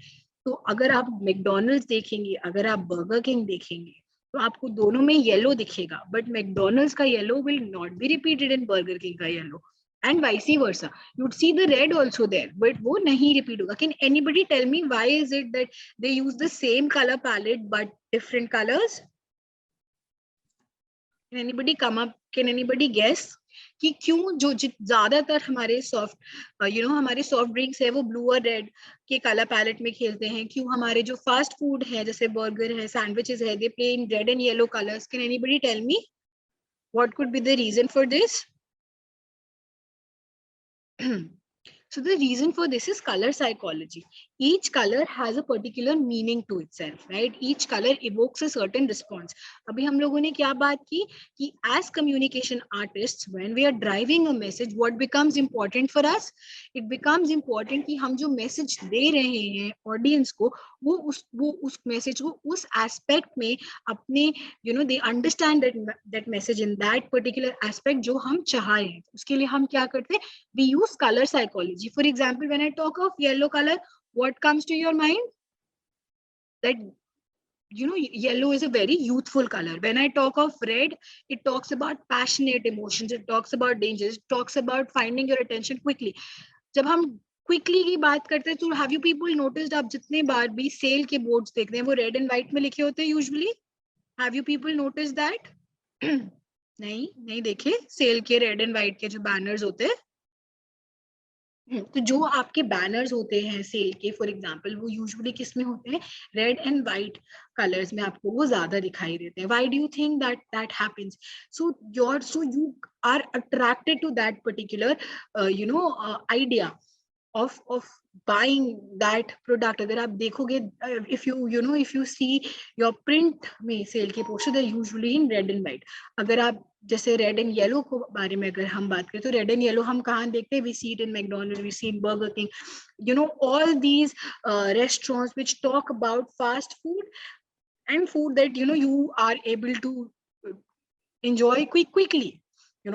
तो अगर आप मैकडोनल्ड्स देखेंगे, अगर आप बर्गर किंग देखेंगे, तो आपको दोनों में येलो दिखेगा, बट मैकडोनल्ड्स का yellow will not be repeated in burger king का yellow, and vice versa. You'd see the red also there, but वो नहीं repeat होगा. Can anybody tell me why is it that they use the same color palette but different colors? Can anybody come up? Can anybody guess? कि क्यों जो ज्यादातर हमारे हमारे soft drinks है वो ब्लू और रेड के कलर पैलेट में खेलते हैं? क्यों हमारे जो फास्ट फूड है जैसे बर्गर है, सैंडविचेस है, they play in red and yellow colours? Can anybody tell me what could be the reason for this? So the reason for this is color psychology. Each color has a particular meaning to itself, right? Each color evokes a certain response. अभी हम लोगों ने क्या बात की कि as communication artists, when we are driving a message, what becomes important for us? It becomes important कि हम जो message दे रहे हैं audience को, वो उस message को उस aspect में अपने they understand that message in that particular aspect जो हम चाह रहे हैं. उसके लिए हम क्या करते हैं? We use color psychology. For example, when I talk of yellow color, what comes to your mind? That yellow is a very youthful color. When I talk of red, it talks about passionate emotions, it talks about dangers, it talks about finding your attention quickly. जब हम quickly की बात करते हैं, तो have you people noticed, आप जितने बार भी सेल के बोर्ड्स देखते हैं वो रेड एंड व्हाइट में लिखे होते हैं usually? Have you people notice that? नहीं देखे सेल के रेड एंड व्हाइट के जो बैनर्स होते हैं? तो जो आपके बैनर्स होते हैं सेल के, फॉर एग्जांपल, वो यूजुअली किस में होते हैं? रेड एंड व्हाइट कलर्स में आपको वो ज्यादा दिखाई देते हैं. Why do you think that happens? So you are attracted to that particular idea of buying that product. अगर आप देखोगे, if you see your print में सेल के poster, they're usually in red and white. अगर आप जैसे red and yellow को बारे में अगर हम बात करें, तो रेड एंड येलो हम कहाँ देखते हैं? We see it in McDonald's, we see in Burger King, all these restaurants which talk about fast food and food that you are able to enjoy quickly,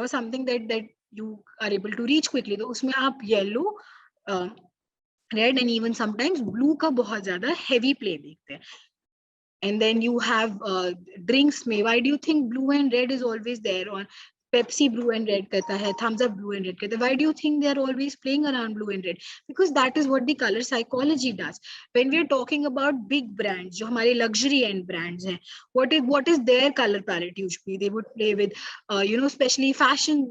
something that you are able to reach quickly. तो उसमें आप yellow, red and even sometimes blue का बहुत ज्यादा heavy play देखते हैं. And then you have drinks में, why do you think blue and red is always there? Or Pepsi blue and red कहता है, Thumbs Up blue and red कहता है. Why do you think they are always playing around blue and red? Because that is what the color psychology does. When we are talking about big brands, जो हमारे luxury end brands हैं, what is their color palette usually? They would play with, especially fashion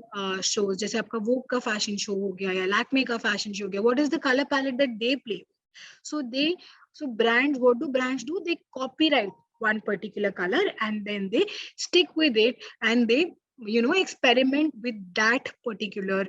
shows, जैसे आपका Vogue का fashion show हो गया या Lakme का fashion show हो गया. What is the color palette that they play with? So brands, what do brands do? They copyright one particular color and then they stick with it, and they experiment with that particular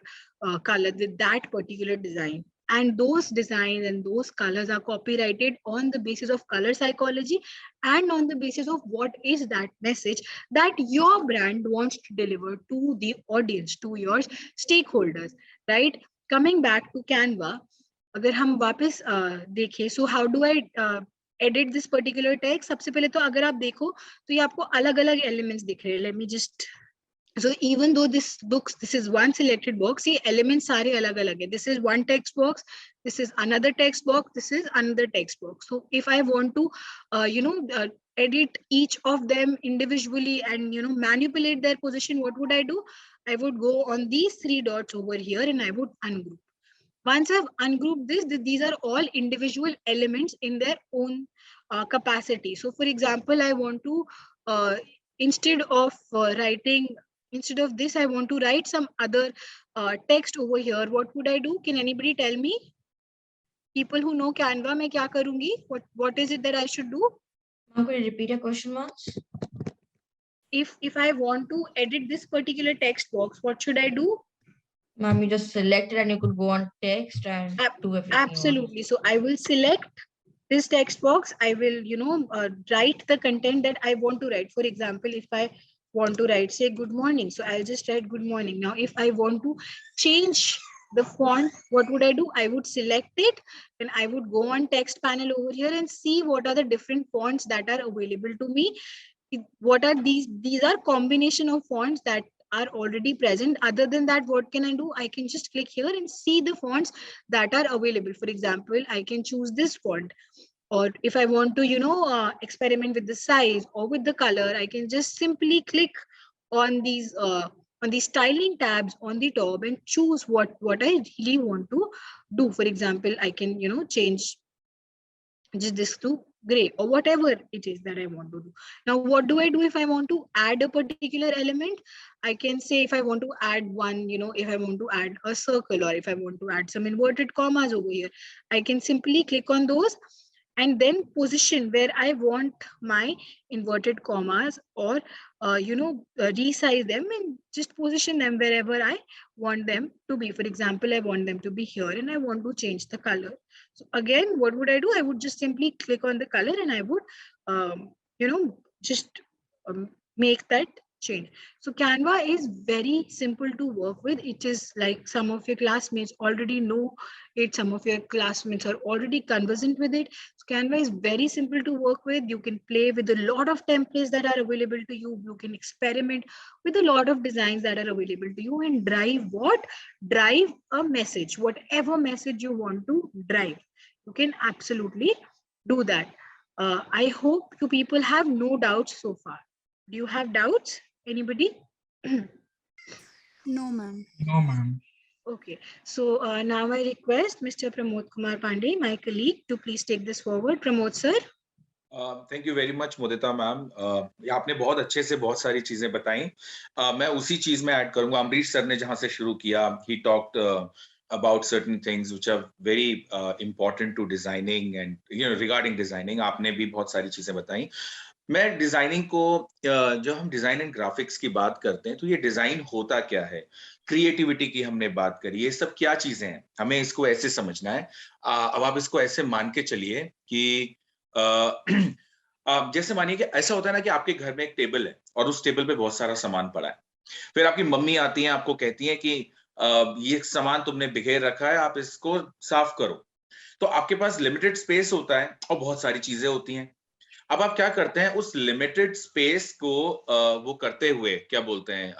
color, with that particular design. And those designs and those colors are copyrighted on the basis of color psychology and on the basis of what is that message that your brand wants to deliver to the audience, to your stakeholders, right? Coming back to Canva, अगर हम वापस देखें, so how do I edit this particular text? सबसे पहले तो अगर आप देखो तो ये आपको अलग अलग एलिमेंट्स दिख रहे हैं. Let me just, so even though this is one selected box, ये एलिमेंट्स सारे अलग अलग है. This is one text box, this is another text box, this is another text box. So if I want to edit each of them individually and manipulate their position, what would I do? I would go on these three dots over here and I would ungroup. Once I've ungrouped this, these are all individual elements in their own capacity. So for example, I want to, instead of this, I want to write some other text over here. What would I do? Can anybody tell me? People who know Canva, मैं क्या करूँगी? What is it that I should do? I'm going to repeat your question once. If I want to edit this particular text box, what should I do? Ma'am, you just select it and you could go on text and do everything you want. Absolutely. So I will select this text box. I will, write the content that I want to write. For example, if I want to write, say, good morning, so I'll just write good morning. Now, if I want to change the font, what would I do? I would select it and I would go on text panel over here and see what are the different fonts that are available to me. What are these are combination of fonts that are already present. Other than that, what can I do? I can just click here and see the fonts that are available. For example, I can choose this font, or if I want to experiment with the size or with the color, I can just simply click on these styling tabs on the top and choose what I really want to do. For example, I can change just this to gray or whatever it is that I want to do. Now, what do I do if I want to add a particular element? I can say if I want to add one, if I want to add a circle or if I want to add some inverted commas over here, I can simply click on those and then position where I want my inverted commas, or resize them and just position them wherever I want them to be. For example, I want them to be here and I want to change the color. So again, what would I do? I would just simply click on the color and I would, just make that change. So Canva is very simple to work with. It is like some of your classmates already know it. Some of your classmates are already conversant with it. So Canva is very simple to work with. You can play with a lot of templates that are available to you. You can experiment with a lot of designs that are available to you and drive what? Drive a message, whatever message you want to drive. You can absolutely do that. I hope you people have no doubts so far. Do you have doubts? Anybody? No, ma'am. No, ma'am. Okay, so now I request Mr. Pramod Kumar Pandey, my colleague, to please take this forward. Pramod sir. Thank you very much Modita ma'am. आपने बहुत अच्छे से बहुत सारी चीजें बताई. मैं उसी चीज में ऐड करूंगा. अम्बरीश सर ने जहां से शुरू किया, he talked about certain things which are very important to designing and regarding designing. आपने भी बहुत सारी चीजें बताई. मैं डिजाइनिंग को जो हम डिजाइन एंड ग्राफिक्स की बात करते हैं, तो ये डिजाइन होता क्या है, क्रिएटिविटी की हमने बात करी, ये सब क्या चीजें हैं, हमें इसको ऐसे समझना है. अब आप इसको ऐसे मान के चलिए कि जैसे मानिए कि ऐसा होता है ना कि आपके घर में एक टेबल है और उस टेबल पे बहुत सारा सामान पड़ा है. फिर आपकी मम्मी आती हैं, आपको कहती हैं कि ये सामान तुमने बिखेर रखा है, आप इसको साफ करो. तो आपके पास लिमिटेड स्पेस होता है और बहुत सारी चीजें होती हैं. अब आप क्या करते हैं, उस लिमिटेड स्पेस को वो करते हुए, क्या बोलते हैं,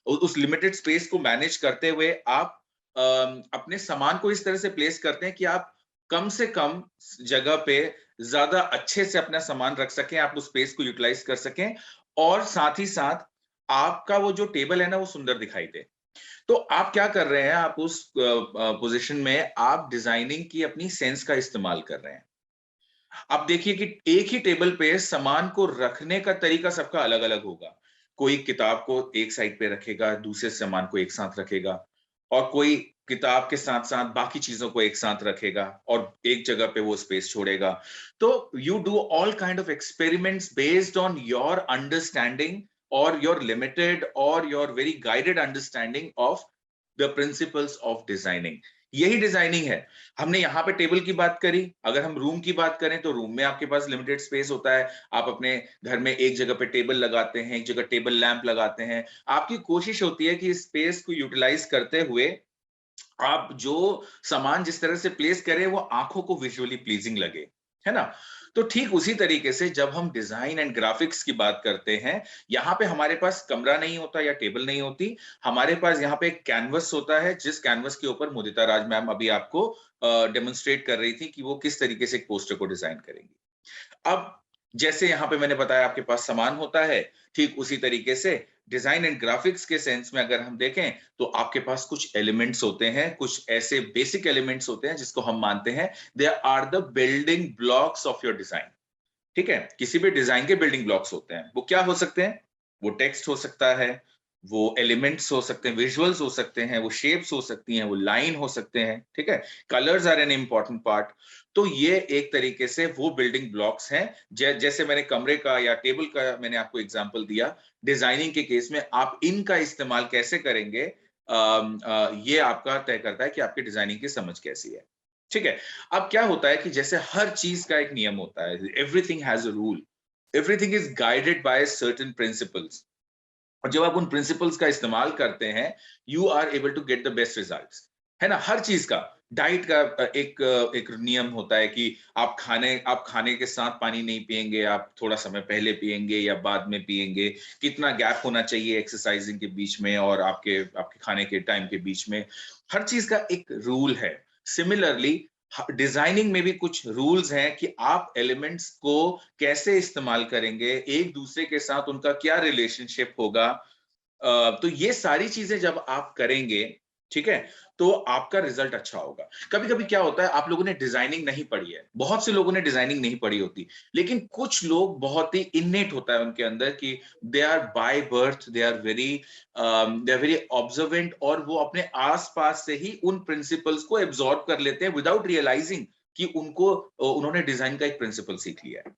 उस लिमिटेड स्पेस को मैनेज करते हुए आप अपने सामान को इस तरह से प्लेस करते हैं कि आप कम से कम जगह पे ज्यादा अच्छे से अपना सामान रख सकें, आप उस स्पेस को यूटिलाइज कर सकें और साथ ही साथ आपका वो जो टेबल है ना वो सुंदर दिखाई दे. तो आप क्या कर रहे हैं, आप उस पोजीशन में आप डिजाइनिंग की अपनी सेंस का इस्तेमाल कर रहे हैं. आप देखिए कि एक ही टेबल पे सामान को रखने का तरीका सबका अलग अलग होगा. कोई किताब को एक साइड पे रखेगा, दूसरे सामान को एक साथ रखेगा, और कोई किताब के साथ साथ बाकी चीजों को एक साथ रखेगा और एक जगह पे वो स्पेस छोड़ेगा. तो you do all kind of experiments based on your understanding और योर लिमिटेड और your very guided understanding of the principles of designing. यही डिजाइनिंग है. हमने यहाँ पे टेबल की बात करी. अगर हम रूम की बात करें तो रूम में आपके पास लिमिटेड स्पेस होता है. आप अपने घर में एक जगह पे टेबल लगाते हैं, एक जगह टेबल लैंप लगाते हैं. आपकी कोशिश होती है कि स्पेस को यूटिलाइज करते हुए आप जो सामान जिस तरह से प्लेस करें वो आंखों को विजुअली प्लीजिंग लगे, है ना. तो ठीक उसी तरीके से जब हम डिजाइन एंड ग्राफिक्स की बात करते हैं, यहाँ पे हमारे पास कमरा नहीं होता या टेबल नहीं होती. हमारे पास यहाँ पे एक कैनवस होता है, जिस कैनवस के ऊपर मुदिता राज मैम अभी आपको डेमोन्स्ट्रेट कर रही थी कि वो किस तरीके से एक पोस्टर को डिजाइन करेंगी. अब जैसे यहाँ पे मैंने बताया आपके पास सामान होता है, ठीक उसी तरीके से डिजाइन एंड ग्राफिक्स के सेंस में अगर हम देखें तो आपके पास कुछ एलिमेंट्स होते हैं, कुछ ऐसे बेसिक एलिमेंट्स होते हैं जिसको हम मानते हैं they are the building blocks of your design. ठीक है, किसी भी डिजाइन के बिल्डिंग ब्लॉक्स होते हैं. वो क्या हो सकते हैं, वो टेक्स्ट हो सकता है, वो एलिमेंट्स हो सकते हैं, विजुअल्स हो सकते हैं, वो शेप्स हो सकती हैं, वो लाइन हो सकते हैं. ठीक है, colours are an important part. तो ये एक तरीके से वो बिल्डिंग ब्लॉक्स हैं. जैसे मैंने कमरे का या टेबल का मैंने आपको एग्जांपल दिया, डिजाइनिंग के केस में आप इनका इस्तेमाल कैसे करेंगे ये आपका तय करता है कि आपकी डिजाइनिंग की समझ कैसी है। ठीक है, अब क्या होता है कि जैसे हर चीज का एक नियम होता है, everything has a rule, everything is guided by certain principles, और जब आप उन प्रिंसिपल्स का इस्तेमाल करते हैं you are able to get the best results, है ना। हर चीज का, डाइट का एक नियम होता है कि आप खाने के साथ पानी नहीं पिएंगे, आप थोड़ा समय पहले पिएंगे या बाद में पिएंगे, कितना गैप होना चाहिए एक्सरसाइजिंग के बीच में और आपके खाने के टाइम के बीच में, हर चीज का एक रूल है। सिमिलरली डिजाइनिंग में भी कुछ रूल्स हैं कि आप एलिमेंट्स को कैसे इस्तेमाल करेंगे, एक दूसरे के साथ उनका क्या रिलेशनशिप होगा। तो ये सारी चीजें जब आप करेंगे, ठीक है, तो आपका रिजल्ट अच्छा होगा। कभी कभी क्या होता है, आप लोगों ने डिजाइनिंग नहीं पढ़ी है, बहुत से लोगों ने डिजाइनिंग नहीं पढ़ी होती, लेकिन कुछ लोग बहुत ही इन्नेट होता है उनके अंदर कि they are by birth, they are very observant, और वो अपने आसपास से ही उन प्रिंसिपल्स को एब्जॉर्ब कर लेते हैं विदाउट रियलाइजिंग कि उन्होंने डिजाइन का एक प्रिंसिपल सीख लिया है।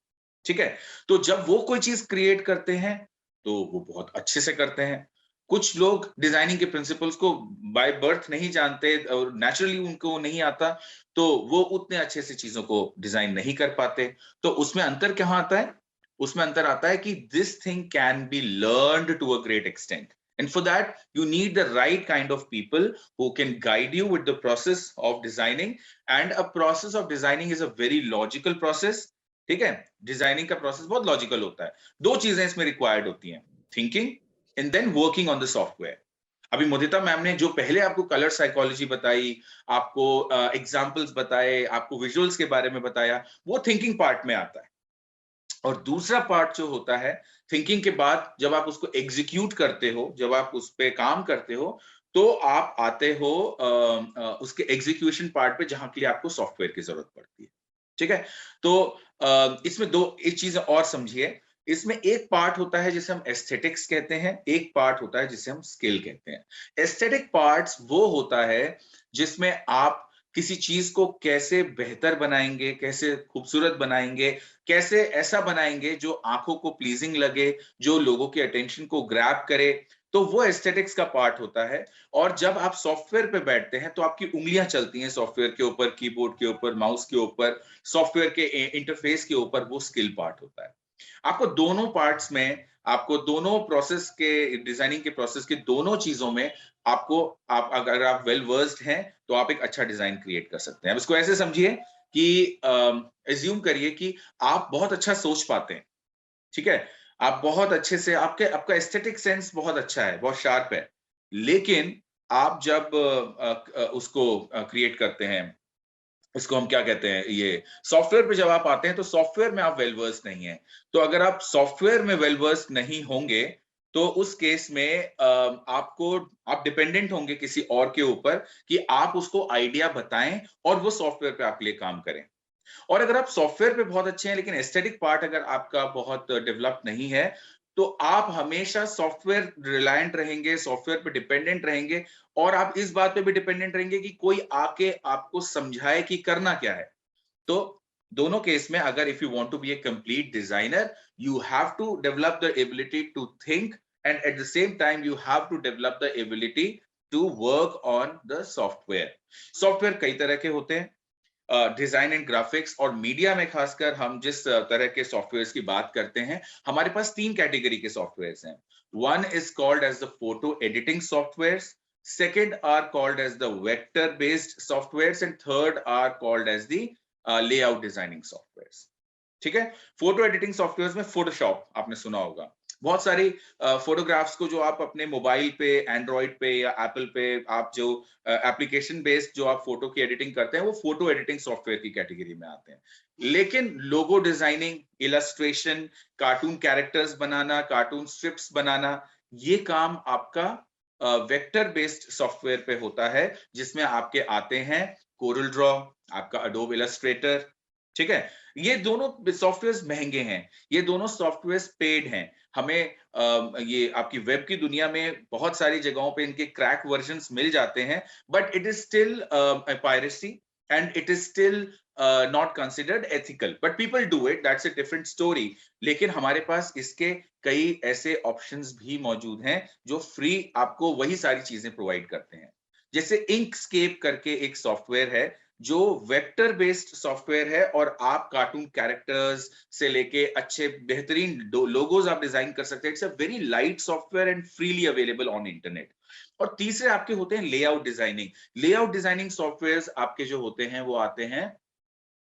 ठीक है, तो जब वो कोई चीज क्रिएट करते हैं तो वो बहुत अच्छे से करते हैं। कुछ लोग डिजाइनिंग के प्रिंसिपल्स को बाय बर्थ नहीं जानते और नेचुरली उनको नहीं आता, तो वो उतने अच्छे से चीजों को डिजाइन नहीं कर पाते। तो उसमें अंतर कहाँ आता है? उसमें अंतर आता है कि this thing can be learned to a great extent, and for that you need the right kind of people who can guide you with the process of designing, and a process of designing is a very logical process। ठीक है, designing का process बहुत logical होता है। दो चीजें इसमें required होती हैं, thinking and then working on the software. अभी मोदिता मैम ने जो पहले आपको कलर साइकोलॉजी बताई, आपको एग्जांपल्स बताए, आपको विजुअल्स के बारे में बताया, वो थिंकिंग पार्ट में आता है। और दूसरा पार्ट जो होता है, थिंकिंग के बाद जब आप उसको एग्जीक्यूट करते हो, जब आप उस पे काम करते हो, तो आप आते हो उसके एग्जीक्यूशन पार्ट पे, जहां के लिए आपको सॉफ्टवेयर की जरूरत पड़ती है। ठीक है, तो इसमें दो एक चीज और समझिए। इसमें एक पार्ट होता है जिसे हम एस्थेटिक्स कहते हैं, एक पार्ट होता है जिसे हम स्किल कहते हैं। एस्थेटिक पार्ट्स वो होता है जिसमें आप किसी चीज को कैसे बेहतर बनाएंगे, कैसे खूबसूरत बनाएंगे, कैसे ऐसा बनाएंगे जो आंखों को प्लीजिंग लगे, जो लोगों के अटेंशन को ग्रैब करे, तो वो एस्थेटिक्स का पार्ट होता है। और जब आप सॉफ्टवेयर पे बैठते हैं तो आपकी उंगलियां चलती हैं सॉफ्टवेयर के ऊपर, कीबोर्ड के ऊपर, माउस के ऊपर, सॉफ्टवेयर के इंटरफेस के ऊपर, वो स्किल पार्ट होता है। आपको दोनों पार्ट्स में, आपको दोनों प्रोसेस के, डिजाइनिंग के प्रोसेस के दोनों चीजों में आप अगर आप वेल वर्स्ड हैं तो आप एक अच्छा डिजाइन क्रिएट कर सकते हैं। अब इसको ऐसे समझिए कि एज्यूम करिए कि आप बहुत अच्छा सोच पाते हैं, ठीक है, आप बहुत अच्छे से, आपका एस्थेटिक सेंस बहुत अच्छा है, बहुत शार्प है, लेकिन आप जब उसको क्रिएट करते हैं, इसको हम क्या कहते हैं, ये सॉफ्टवेयर पे जब आप आते हैं तो सॉफ्टवेयर में आप वेल वर्स नहीं है। तो अगर आप सॉफ्टवेयर में वेल वर्स नहीं होंगे तो उस केस में आप डिपेंडेंट होंगे किसी और के ऊपर कि आप उसको आइडिया बताएं और वो सॉफ्टवेयर पे आपके लिए काम करें। और अगर आप सॉफ्टवेयर पे बहुत अच्छे हैं लेकिन एस्थेटिक पार्ट अगर आपका बहुत डेवलप नहीं है, तो आप हमेशा सॉफ्टवेयर रिलायंट रहेंगे, सॉफ्टवेयर पे डिपेंडेंट रहेंगे, और आप इस बात पे भी डिपेंडेंट रहेंगे कि कोई आके आपको समझाए कि करना क्या है। तो दोनों केस में, अगर if you want to be a complete designer, you have to develop the ability to think, and at the same time you have to develop the ability to work on the software. Software कई तरह के होते हैं, design and graphics और media में खासकर हम जिस तरह के सॉफ्टवेयर्स की बात करते हैं, हमारे पास तीन कैटेगरी के सॉफ्टवेयर्स हैं। One is called as the photo editing softwares, second are called as the vector based softwares, and third are called as the layout designing softwares। ठीक है, फोटो एडिटिंग सॉफ्टवेयर्स में फोटोशॉप आपने सुना होगा, बहुत सारी फोटोग्राफ्स को जो आप अपने मोबाइल पे, एंड्रॉइड पे या एप्पल पे, आप जो एप्लीकेशन बेस्ड जो आप फोटो की एडिटिंग करते हैं, वो फोटो एडिटिंग सॉफ्टवेयर की कैटेगरी में आते हैं। लेकिन logo designing, illustration, cartoon characters बनाना, कार्टून स्ट्रिप्स बनाना, ये काम आपका वेक्टर बेस्ड सॉफ्टवेयर पे होता है, जिसमें आपके आते हैं कोरल ड्रॉ, आपका अडोब इलस्ट्रेटर। ठीक है, ये दोनों सॉफ्टवेयर्स महंगे हैं, ये दोनों सॉफ्टवेयर्स पेड हैं। हमें ये आपकी वेब की दुनिया में बहुत सारी जगहों पे इनके क्रैक वर्जन्स मिल जाते हैं, but it is still piracy, and it is still not considered ethical, but people do it, that's a different story. लेकिन हमारे पास इसके कई ऐसे ऑप्शंस भी मौजूद हैं जो फ्री आपको वही सारी चीजें प्रोवाइड करते हैं। जैसे इंकस्केप करके एक सॉफ्टवेयर है जो वेक्टर बेस्ड सॉफ्टवेयर है, और आप कार्टून कैरेक्टर्स से लेके अच्छे बेहतरीन लोगोज आप डिजाइन कर सकते हैं। It's a very light software and freely available on internet. और तीसरे आपके होते हैं layout designing. Layout designing softwares आपके जो होते हैं वो आते हैं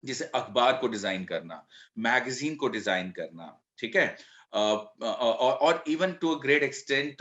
जैसे अखबार को डिजाइन करना, मैगजीन को डिजाइन करना, ठीक है, और even to a great extent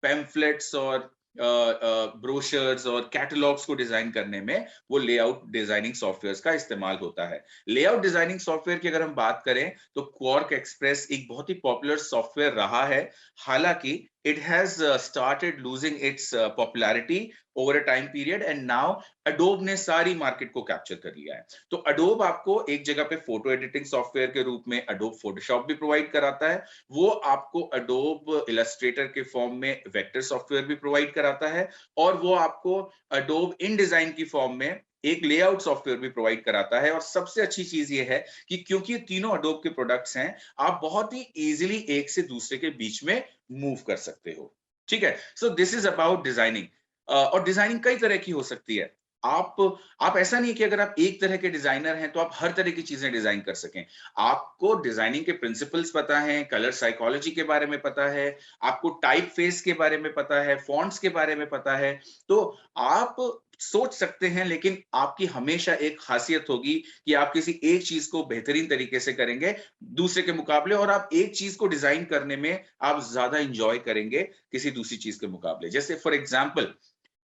pamphlets और ब्रोशर्स और कैटलॉग्स को डिजाइन करने में वो लेआउट डिजाइनिंग सॉफ्टवेयर्स का इस्तेमाल होता है। लेआउट डिजाइनिंग सॉफ्टवेयर की अगर हम बात करें तो क्वार्क एक्सप्रेस एक बहुत ही पॉपुलर सॉफ्टवेयर रहा है, हालांकि it has started losing its popularity over a time period, and now Adobe ने सारी मार्केट को कैप्चर कर लिया है। तो Adobe आपको एक जगह पे फोटो एडिटिंग सॉफ्टवेयर के रूप में Adobe Photoshop भी प्रोवाइड कराता है, वो आपको Adobe Illustrator के फॉर्म में वेक्टर सॉफ्टवेयर भी प्रोवाइड कराता है, और वो आपको Adobe InDesign की फॉर्म में एक लेआउट सॉफ्टवेयर भी प्रोवाइड कराता है। और सबसे अच्छी चीज ये है कि क्योंकि ये तीनों अडोब के प्रोडक्ट्स हैं, आप बहुत ही इजीली एक से दूसरे के बीच में मूव कर सकते हो, ठीक है। So this is about designing. और डिजाइनिंग कई तरह की हो सकती है। आप ऐसा नहीं है कि अगर आप एक तरह के डिजाइनर हैं तो आप हर तरह की चीजें डिजाइन कर सकें। आपको डिजाइनिंग के प्रिंसिपल्स पता है, कलर साइकोलॉजी के बारे में पता है, आपको टाइप फेस के बारे में पता है, फॉन्ट्स के बारे में पता है, तो आप सोच सकते हैं। लेकिन आपकी हमेशा एक खासियत होगी कि आप किसी एक चीज को बेहतरीन तरीके से करेंगे दूसरे के मुकाबले, और आप एक चीज को डिजाइन करने में आप ज्यादा इंजॉय करेंगे किसी दूसरी चीज के मुकाबले। जैसे for example,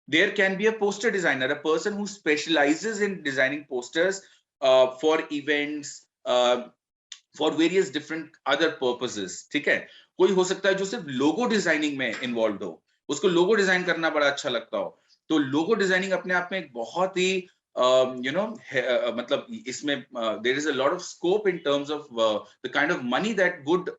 there can be a poster designer, a person who specializes in designing posters for events, for various different other purposes, ठीक है। कोई हो सकता है जो सिर्फ लोगो डिजाइनिंग में इन्वॉल्व हो, उसको लोगो डिजाइन करना बड़ा अच्छा लगता हो, तो लोगो डिजाइनिंग अपने आप में एक बहुत ही मतलब इसमें there is a lot of scope in terms of the kind of money that good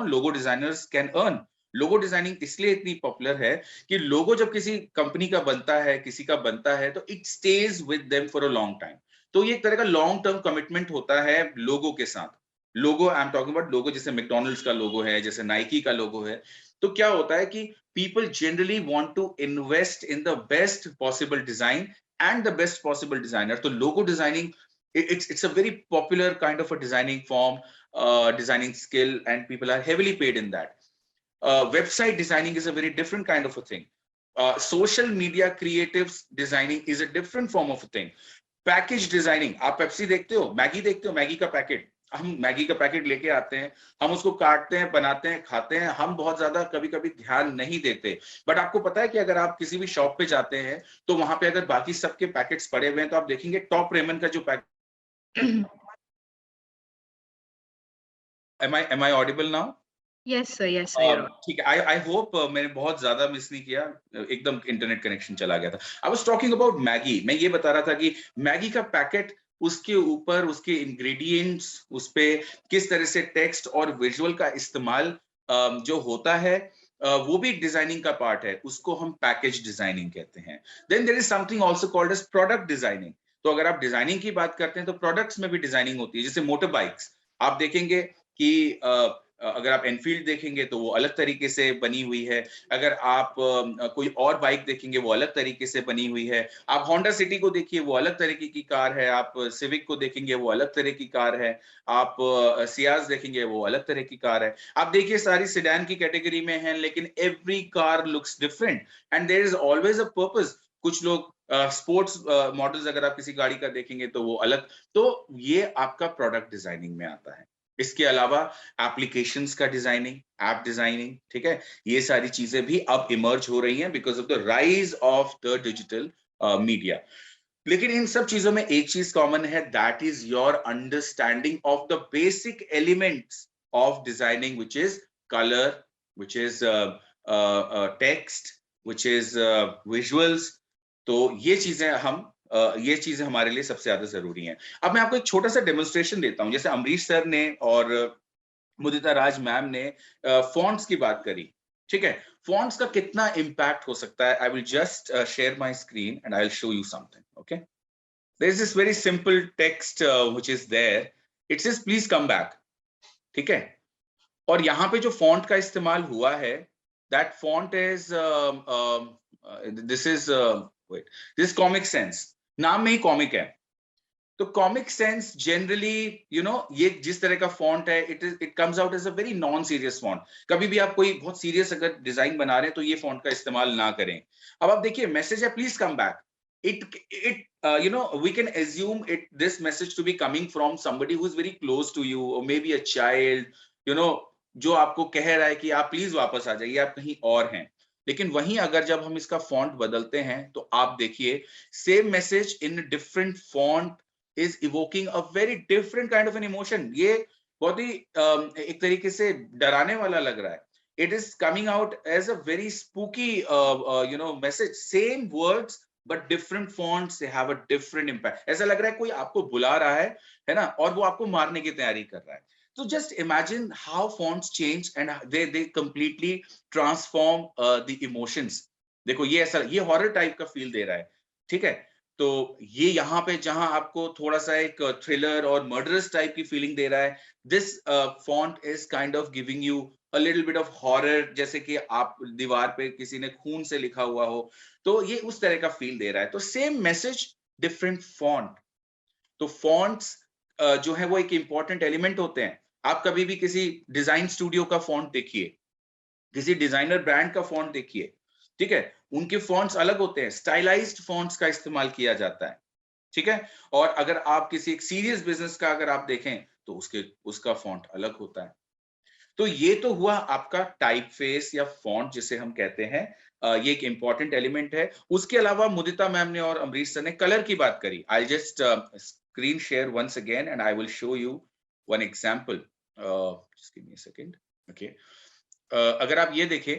logo designers can earn। Logo designing इसलिए इतनी पॉपुलर है कि लोगो जब किसी कंपनी का बनता है, किसी का बनता है, तो it stage with them for a long time. तो ये एक तरह का लॉन्ग टर्म कमिटमेंट होता है लोगो के साथ। लोगो, आई एम टॉकिंग अबाउट लोगो, जैसे मैकडॉनल्ड्स का लोगो है, जैसे नाइकी का लोगो है। तो क्या होता है कि people generally want to invest in the best possible design and the best possible designer. तो logo designing it's a very popular kind of a designing form, designing skill, and people are heavily paid in that. Website designing is a very different kind of a thing. Social media creatives designing is a different form of a thing. Package designing, आप Pepsi देखते हो, Maggi देखते हो, Maggi का packet, हम Maggi का packet लेके आते हैं, हम उसको काटते हैं, बनाते हैं, खाते हैं, हम बहुत ज्यादा कभी कभी ध्यान नहीं देते। बट आपको पता है कि अगर आप किसी भी शॉप पे जाते हैं तो वहां पे अगर बाकी सबके पैकेट्स पड़े हुए हैं तो आप देखेंगे टॉप रेमन का जो packet am I audible now? Yes sir, yes sir, you're ठीक है। आई होप मैंने बहुत ज्यादा मिस नहीं किया, एकदम इंटरनेट कनेक्शन चला गया था। I was talking about Maggi. मैं ये बता रहा था कि मैगी का पैकेट, उसके ऊपर उसके इंग्रेडिएंट्स, उस पे किस तरह से टेक्स्ट और विजुअल का इस्तेमाल जो होता है, वो भी डिजाइनिंग का पार्ट है, उसको हम पैकेज डिजाइनिंग कहते हैं। Then there is something also called as product designing. तो अगर आप डिजाइनिंग की बात करते हैं तो प्रोडक्ट्स में भी डिजाइनिंग होती है। जैसे मोटर बाइक्स आप देखेंगे कि अगर आप एनफील्ड देखेंगे तो वो अलग तरीके से बनी हुई है, अगर आप कोई और बाइक देखेंगे वो अलग तरीके से बनी हुई है, आप होंडा सिटी को देखिए वो अलग तरीके की कार है, आप सिविक को देखेंगे वो अलग तरह की कार है, आप सियाज देखेंगे वो अलग तरह की कार है। आप देखिए सारी सेडान की कैटेगरी में है, लेकिन every car looks different and there is always a purpose. कुछ लोग स्पोर्ट्स मॉडल्स अगर आप किसी गाड़ी का देखेंगे तो वो अलग। तो ये आपका प्रोडक्ट डिजाइनिंग में आता है। इसके अलावा एप्लीकेशंस का डिजाइनिंग, ऐप डिजाइनिंग, ठीक है, ये सारी चीजें भी अब इमर्ज हो रही हैं because of the rise of the digital media. लेकिन इन सब चीजों में एक चीज कॉमन है, that is your understanding of the basic elements of designing, which is colour, which is text, which is visuals. तो ये चीजें हमारे लिए सबसे ज्यादा जरूरी हैं। अब मैं आपको एक छोटा सा डेमोन्स्ट्रेशन देता हूं। जैसे अम्बरीश सर ने और मुदिता राज मैम ने फॉन्ट्स की बात करी, ठीक है, फॉन्ट्स का कितना इंपैक्ट हो सकता है। I will just share my screen and I will show you something, okay. there is this very simple text which is there. It says please come back. ठीक है, और यहाँ पे जो font का इस्तेमाल हुआ है, that font is this is wait, this is Comic Sans. नाम में ही कॉमिक है, तो कॉमिक सेंस जनरली ये जिस तरह का फॉन्ट है, it comes out as a very non serious font. कभी भी आप कोई बहुत सीरियस अगर डिजाइन बना रहे हैं तो ये फॉन्ट का इस्तेमाल ना करें. अब आप देखिए मैसेज है please come back. it we can assume this message to be coming from somebody who is very close to you, or maybe a child, जो आपको कह रहा है कि आप प्लीज वापस आ जाइए, आप कहीं और हैं. लेकिन वहीं अगर जब हम इसका फॉन्ट बदलते हैं तो आप देखिए same message in different font is evoking a very different kind of an emotion. ये बहुत ही एक तरीके से डराने वाला लग रहा है. It is coming out as a very spooky message. Same words but different fonts, they have a different impact. ऐसा लग रहा है कोई आपको बुला रहा है ना, और वो आपको मारने की तैयारी कर रहा है. So just imagine how fonts change and they completely transform the emotions. देखो ये ऐसा, ये हॉरर टाइप का फील दे रहा है. ठीक है, तो ये यहाँ पे जहां आपको थोड़ा सा एक थ्रिलर और मर्डरस टाइप की फीलिंग दे रहा है, this font is kind of giving you a little bit of horror, जैसे कि आप दीवार पे किसी ने खून से लिखा हुआ हो, तो ये उस तरह का फील दे रहा है. तो सेम मैसेज डिफरेंट फॉन्ट. तो फॉन्ट्स जो है वो एक इंपॉर्टेंट एलिमेंट होते हैं. आप कभी भी किसी डिजाइन स्टूडियो का फॉन्ट देखिए, किसी डिजाइनर ब्रांड का फॉन्ट देखिए, ठीक है, उनके फॉन्ट्स अलग होते हैं. स्टाइलाइज्ड फॉन्ट्स का इस्तेमाल किया जाता है. ठीक है, और अगर आप किसी एक सीरियस बिजनेस का अगर आप देखें तो उसका फॉन्ट अलग होता है. तो ये तो हुआ आपका टाइप फेस या फॉन्ट जिसे हम कहते हैं, ये एक इंपॉर्टेंट एलिमेंट है. उसके अलावा मुदिता मैम ने और अमरीश सर ने कलर की बात करी. I just screen share once again and I will show you one example. Just give me a second. Okay, अगर आप ये देखें,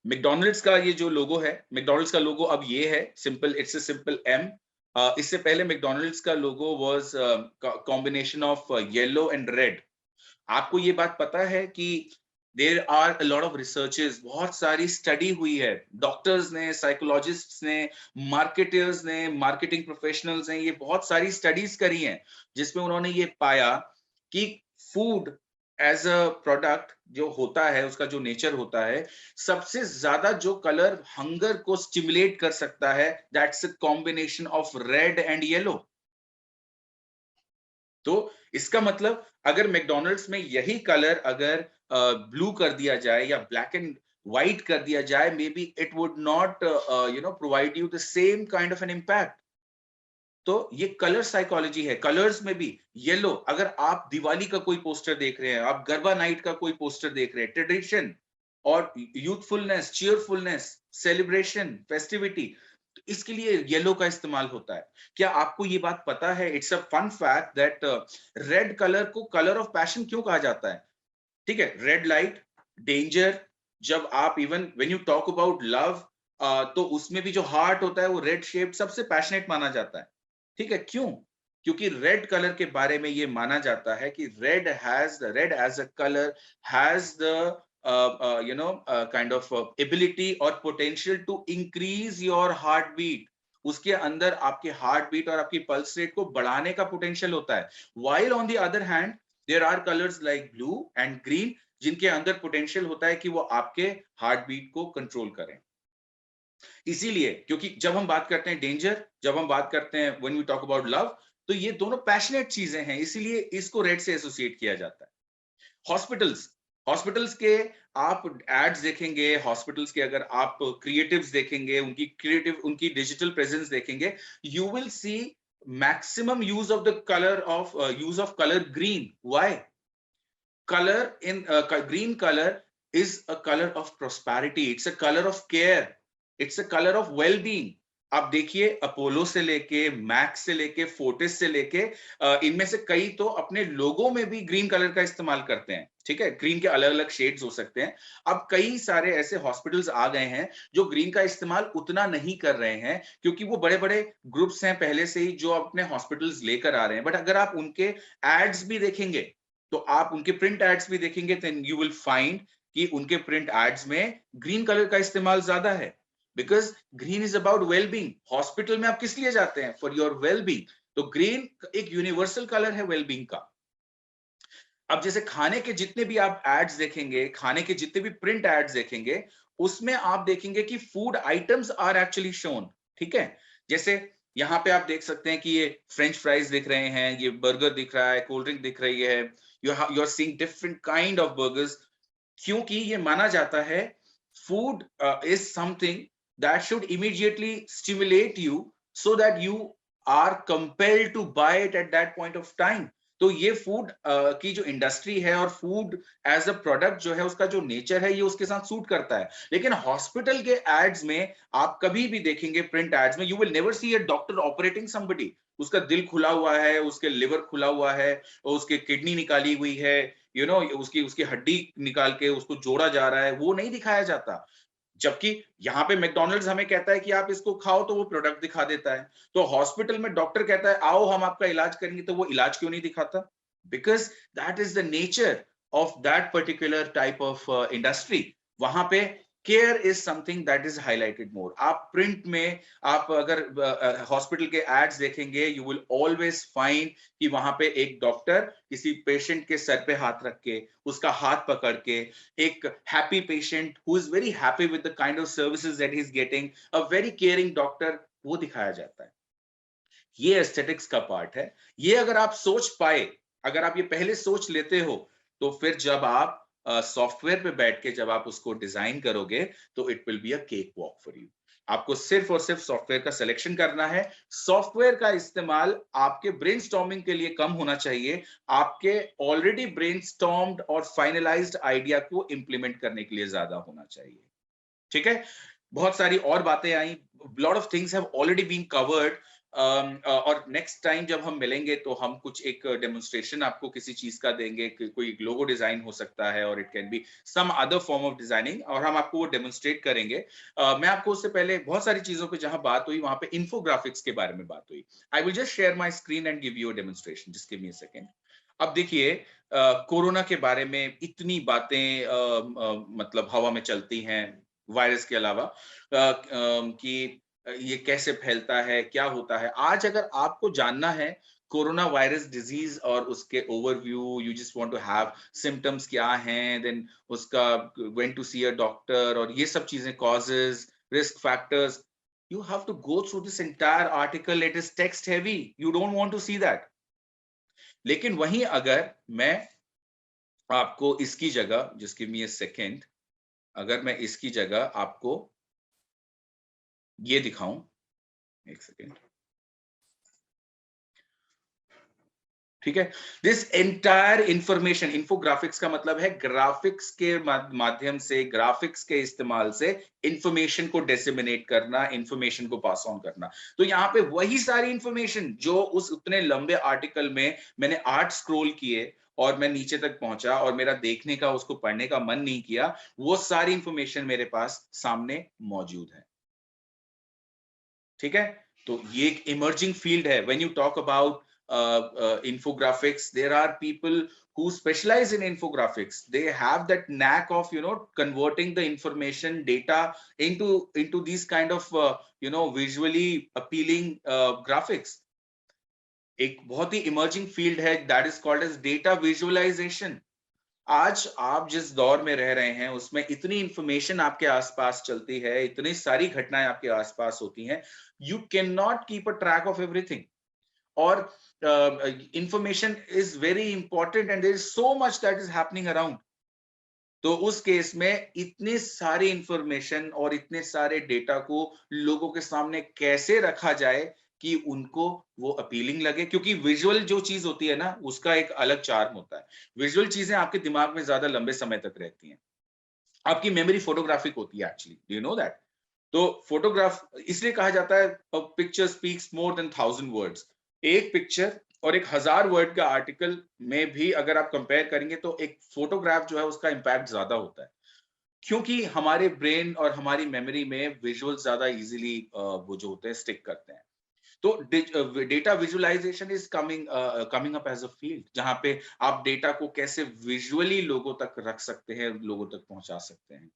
मैकडॉनल्ड्स का ये जो लोगो है, मैकडॉनल्ड्स का लोगो अब ये है, simple, it's a simple M. इससे पहले मैकडॉनल्ड्स का logo was combination of yellow and red. आपको ये बात पता है कि there are a lot of researches, बहुत सारी स्टडी हुई है, डॉक्टर्स ने, साइकोलॉजिस्ट्स ने, मार्केटर्स ने, मार्केटिंग प्रोफेशनल्स ने, ये बहुत सारी स्टडीज करी हैं जिसमें उन्होंने ये पाया कि फूड एज अ प्रोडक्ट जो होता है, उसका जो नेचर होता है, सबसे ज्यादा जो कलर हंगर को स्टिमुलेट कर सकता है, that's a combination of red and yellow. तो इसका मतलब अगर मैकडॉनल्ड्स में यही कलर अगर ब्लू कर दिया जाए या ब्लैक एंड व्हाइट कर दिया जाए, may be it would not provide you the same kind of an impact. तो ये कलर साइकोलॉजी है. कलर्स में भी येलो, अगर आप दिवाली का कोई पोस्टर देख रहे हैं, आप गरबा नाइट का कोई पोस्टर देख रहे हैं, ट्रेडिशन और यूथफुलनेस, चीयरफुलनेस, सेलिब्रेशन, फेस्टिविटी, तो इसके लिए येलो का इस्तेमाल होता है. क्या आपको ये बात पता है, it's a fun fact that red colour को कलर ऑफ पैशन क्यों कहा जाता है? ठीक है, रेड लाइट, डेंजर, जब आप even when you talk about love, तो उसमें भी जो हार्ट होता है वो रेड शेप सबसे पैशनेट माना जाता है. ठीक है, क्यों? क्योंकि रेड कलर के बारे में ये माना जाता है कि red as a colour has the kind of ability और potential to increase your heart beat. उसके अंदर आपके हार्ट बीट और आपकी पल्स रेट को बढ़ाने का पोटेंशियल होता है. While on the other hand there are colours like blue and green, जिनके अंदर पोटेंशियल होता है कि वो आपके हार्ट बीट को कंट्रोल करें. इसीलिए, क्योंकि जब हम बात करते हैं डेंजर, जब हम बात करते हैं when we talk about love, तो ये दोनों पैशनेट चीजें हैं, इसीलिए इसको रेड से एसोसिएट किया जाता है. हॉस्पिटल्स के आप एड्स देखेंगे, हॉस्पिटल्स के अगर आप क्रिएटिव्स देखेंगे, उनकी डिजिटल प्रेजेंस देखेंगे, you will see maximum use of the colour green. Why? Color in green color is a color of prosperity. It's a color of care. It's a color of well-being. आप देखिए Apollo से लेके, max से लेके, Fortis से लेके, इनमें से कई तो अपने लोगों में भी ग्रीन कलर का इस्तेमाल करते हैं. ठीक है, ग्रीन के अलग अलग शेड्स हो सकते हैं. अब कई सारे ऐसे हॉस्पिटल्स आ गए हैं जो ग्रीन का इस्तेमाल उतना नहीं कर रहे हैं, क्योंकि वो बड़े बड़े ग्रुप्स हैं पहले से ही जो अपने हॉस्पिटल्स लेकर आ रहे हैं. बट अगर आप उनके एड्स भी देखेंगे, तो आप उनके प्रिंट एड्स भी देखेंगे, देन यू विल फाइंड कि उनके प्रिंट एड्स में ग्रीन कलर का इस्तेमाल ज्यादा है. Because green is about wellbeing. Hospital में आप किस लिए जाते हैं? For your wellbeing. तो ग्रीन एक यूनिवर्सल कलर है वेलबींग का। अब जैसे खाने के जितने भी आप एड्स देखेंगे, खाने के जितने भी प्रिंट एड्स देखेंगे, उसमें आप देखेंगे कि food items are actually shown. ठीक है, जैसे यहाँ पे आप देख सकते हैं कि ये फ्रेंच फ्राइज दिख रहे हैं, ये बर्गर दिख रहा है, कोल्ड ड्रिंक दिख रही है, you are seeing different kind of burgers, क्योंकि ये माना जाता है food is something that should immediately stimulate you so that you are compelled to buy it at that point of time। तो ये फूड की जो इंडस्ट्री है और फूड एज अ प्रोडक्ट जो है उसका जो नेचर है ये उसके साथ सूट करता है। लेकिन हॉस्पिटल के एड्स में आप कभी भी देखेंगे, प्रिंट एड्स में, you will never see a doctor operating somebody. उसका दिल खुला हुआ है, उसके लिवर खुला हुआ है, और उसके किडनी निकाली हुई है, यू नो, उसकी उसकी हड्डी निकाल के उसको जोड़ा जा रहा है, वो नहीं दिखाया जाता। जबकि यहाँ पे मैकडॉनल्ड्स हमें कहता है कि आप इसको खाओ, तो वो प्रोडक्ट दिखा देता है। तो हॉस्पिटल में डॉक्टर कहता है आओ हम आपका इलाज करेंगे, तो वो इलाज क्यों नहीं दिखाता? Because that is the nature of that particular type of industry. वहां पे care is something that is highlighted more. आप प्रिंट में, आप अगर हॉस्पिटल के एड्स देखेंगे, यू विल ऑलवेज फाइंड कि वहां पे एक डॉक्टर किसी पेशेंट के सर पे हाथ रख के, उसका हाथ पकड़ के, एक happy patient who is very happy with the kind of services that he is getting, a very caring doctor, वो दिखाया जाता है। ये एस्थेटिक्स का पार्ट है। ये अगर आप सोच पाए, अगर आप ये पहले सोच लेते हो, तो फिर जब आप सॉफ्टवेयर पे बैठ के जब आप उसको डिजाइन करोगे, तो it will be a cake walk for you. आपको सिर्फ और सिर्फ सॉफ्टवेयर का सिलेक्शन करना है। सॉफ्टवेयर का इस्तेमाल आपके ब्रेनस्टॉर्मिंग के लिए कम होना चाहिए, आपके ऑलरेडी ब्रेनस्टॉर्म्ड और फाइनलाइज्ड आइडिया को इंप्लीमेंट करने के लिए ज्यादा होना चाहिए। ठीक है, बहुत सारी और बातें आई, lot of things have already been covered. और नेक्स्ट टाइम जब हम मिलेंगे तो हम कुछ एक डेमोन्स्ट्रेशन आपको किसी चीज का देंगे, कोई लोगो डिजाइन हो सकता है, और it can be some other form of designing, और हम आपको वो डेमोन्स्ट्रेट करेंगे। मैं आपको उससे पहले बहुत सारी चीजों पे जहां बात हुई वहां पे इंफोग्राफिक्स के बारे में बात हुई। I will just share my screen and give you a demonstration, just give me a second. अब देखिए, कोरोना के बारे में इतनी बातें मतलब हवा में चलती हैं, वायरस के अलावा, कि ये कैसे फैलता है, क्या होता है। आज अगर आपको जानना है कोरोना वायरस डिजीज और उसके overview, you just want to have symptoms क्या हैं, देन उसका when to see a doctor, और ये सब चीजें, causes, risk factors, you have to go through this entire article. It is text heavy, you don't want to see that. लेकिन वहीं अगर मैं आपको इसकी जगह, just give me a second, अगर मैं इसकी जगह आपको ये दिखाऊं, एक सेकेंड, ठीक है, दिस एंटायर इंफॉर्मेशन, इंफोग्राफिक्स का मतलब है ग्राफिक्स के माध्यम से, ग्राफिक्स के इस्तेमाल से इंफॉर्मेशन को डिसेमिनेट करना, इंफॉर्मेशन को पास ऑन करना। तो यहाँ पे वही सारी इंफॉर्मेशन जो उस उतने लंबे आर्टिकल में मैंने 8 स्क्रॉल किए और मैं नीचे तक पहुंचा और मेरा देखने का, उसको पढ़ने का मन नहीं किया, वो सारी इंफॉर्मेशन मेरे पास सामने मौजूद है। ठीक है, तो ये एक इमर्जिंग फील्ड है। When you talk about infographics, there are people who specialize in infographics. They have that knack of, you know, converting the information data into these kind of you know, visually appealing graphics. एक बहुत ही emerging field है, that is called as data visualization. आज आप जिस दौर में रह रहे हैं उसमें इतनी इंफॉर्मेशन आपके आसपास चलती है, इतनी सारी घटनाएं आपके आसपास होती हैं, you can not keep a track of everything. और information is very important and there is so much that is happening around. तो उस केस में इतनी सारी इंफॉर्मेशन और इतने सारे डेटा को लोगों के सामने कैसे रखा जाए कि उनको वो अपीलिंग लगे, क्योंकि विजुअल जो चीज होती है ना, उसका एक अलग चार्म होता है। विजुअल चीजें आपके दिमाग में ज्यादा लंबे समय तक रहती हैं। आपकी मेमोरी फोटोग्राफिक होती है actually, do you know that? तो फोटोग्राफ इसलिए कहा जाता है picture speaks more than 1000 words. एक पिक्चर और एक 1000 वर्ड का आर्टिकल में भी अगर आप कंपेयर करेंगे तो एक फोटोग्राफ जो है उसका इंपैक्ट ज्यादा होता है, क्योंकि हमारे ब्रेन और हमारी मेमोरी में विजुअल ज्यादा इजीली वो जो होते हैं स्टिक करते हैं। तो data visualisation is coming up as a field, जहां पे आप डेटा को कैसे विजुअली लोगों तक रख सकते हैं, लोगों तक पहुंचा सकते हैं।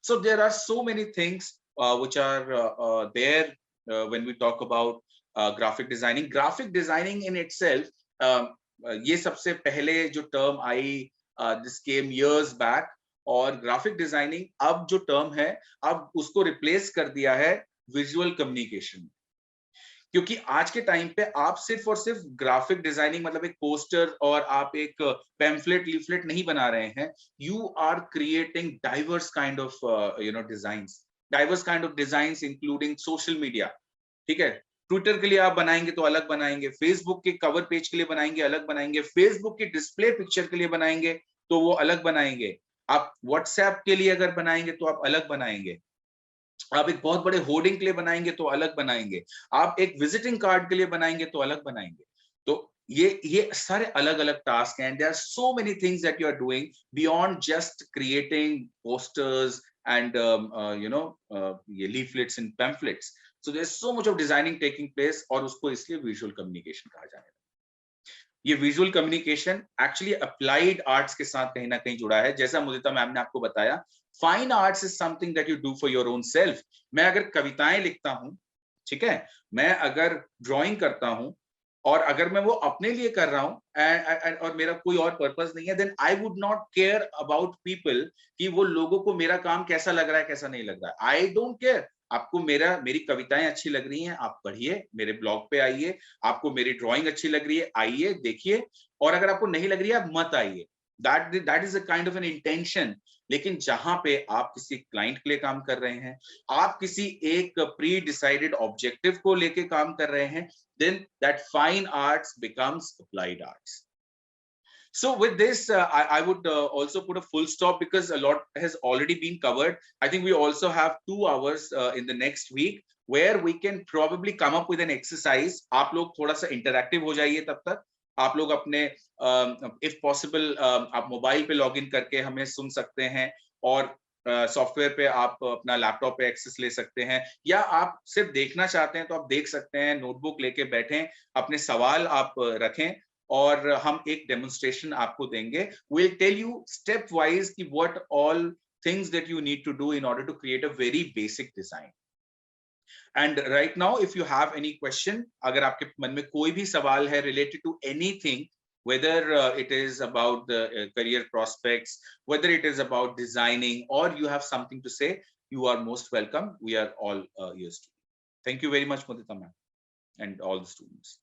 So there are so many things, which are there when we talk about graphic designing. Graphic designing in itself, ये सबसे पहले जो term I, this came years back, और ग्राफिक डिजाइनिंग अब जो टर्म है, अब उसको रिप्लेस कर दिया है विजुअल कम्युनिकेशन। क्योंकि आज के टाइम पे आप सिर्फ और सिर्फ ग्राफिक डिजाइनिंग मतलब एक पोस्टर और आप एक पैम्फलेट लीफलेट नहीं बना रहे हैं, you are creating diverse kind of designs, diverse kind of designs including social media. ठीक है, ट्विटर के लिए आप बनाएंगे तो अलग बनाएंगे, फेसबुक के कवर पेज के लिए बनाएंगे अलग बनाएंगे, फेसबुक के डिस्प्ले पिक्चर के लिए बनाएंगे तो वो अलग बनाएंगे, आप व्हाट्सएप के लिए अगर बनाएंगे तो आप अलग बनाएंगे, आप एक बहुत बड़े होर्डिंग के लिए बनाएंगे तो अलग बनाएंगे, आप एक विजिटिंग कार्ड के लिए बनाएंगे तो अलग बनाएंगे। तो ये सारे अलग अलग टास्क हैं, there are so many things that you are doing beyond just creating posters and ये leaflets and pamphlets. So there is so much of designing taking place, और उसको इसलिए विजुअल कम्युनिकेशन कहा जाने लगा। ये visual communication actually applied arts के साथ कहीं ना कहीं जुड़ा है। जैसा मुदिता मैम ने आपको बताया, fine arts is something that you do for your own self. मैं अगर कविताएं लिखता हूं, ठीक है, मैं अगर ड्राइंग करता हूं, और अगर मैं वो अपने लिए कर रहा हूं और मेरा कोई और पर्पस नहीं है, then I would not care about people कि वो लोगों को मेरा काम कैसा लग रहा है कैसा नहीं लग रहा है। I don't care. आपको मेरी कविताएं अच्छी लग रही हैं, आप पढ़िए, मेरे ब्लॉग पे आइए, आपको मेरी ड्राइंग अच्छी लग रही है, आइए देखिए, और अगर आपको नहीं लग रही है आप मत आइए। That is a kind of an intention. लेकिन जहां पे आप किसी क्लाइंट के लिए काम कर रहे हैं, आप किसी एक प्री डिसाइडेड ऑब्जेक्टिव को लेके काम कर रहे हैं, then that fine arts becomes applied arts. So with this, I would also put a full stop because a lot has already been covered. I think we also have 2 hours in the next week where we can probably come up with an exercise. आप लोग थोड़ा सा interactive हो जाइए, तब तक आप लोग अपने if possible आप मोबाइल पे लॉग इन करके हमें सुन सकते हैं, और सॉफ्टवेयर पे आप अपना लैपटॉप पे एक्सेस ले सकते हैं, या आप सिर्फ देखना चाहते हैं तो आप देख सकते हैं, नोटबुक लेके बैठें, अपने सवाल आप रखें, और हम एक डेमोन्स्ट्रेशन आपको देंगे। We'll tell you step wise कि what all things that you need to do in order to create a very basic design. And right now, if you have any question, अगर आपके मन में कोई भी सवाल है related to anything, whether it is about the career prospects, whether it is about designing, or you have something to say, you are most welcome. We are all ears to you. Thank you very much, Mudita ma'am, and all the students.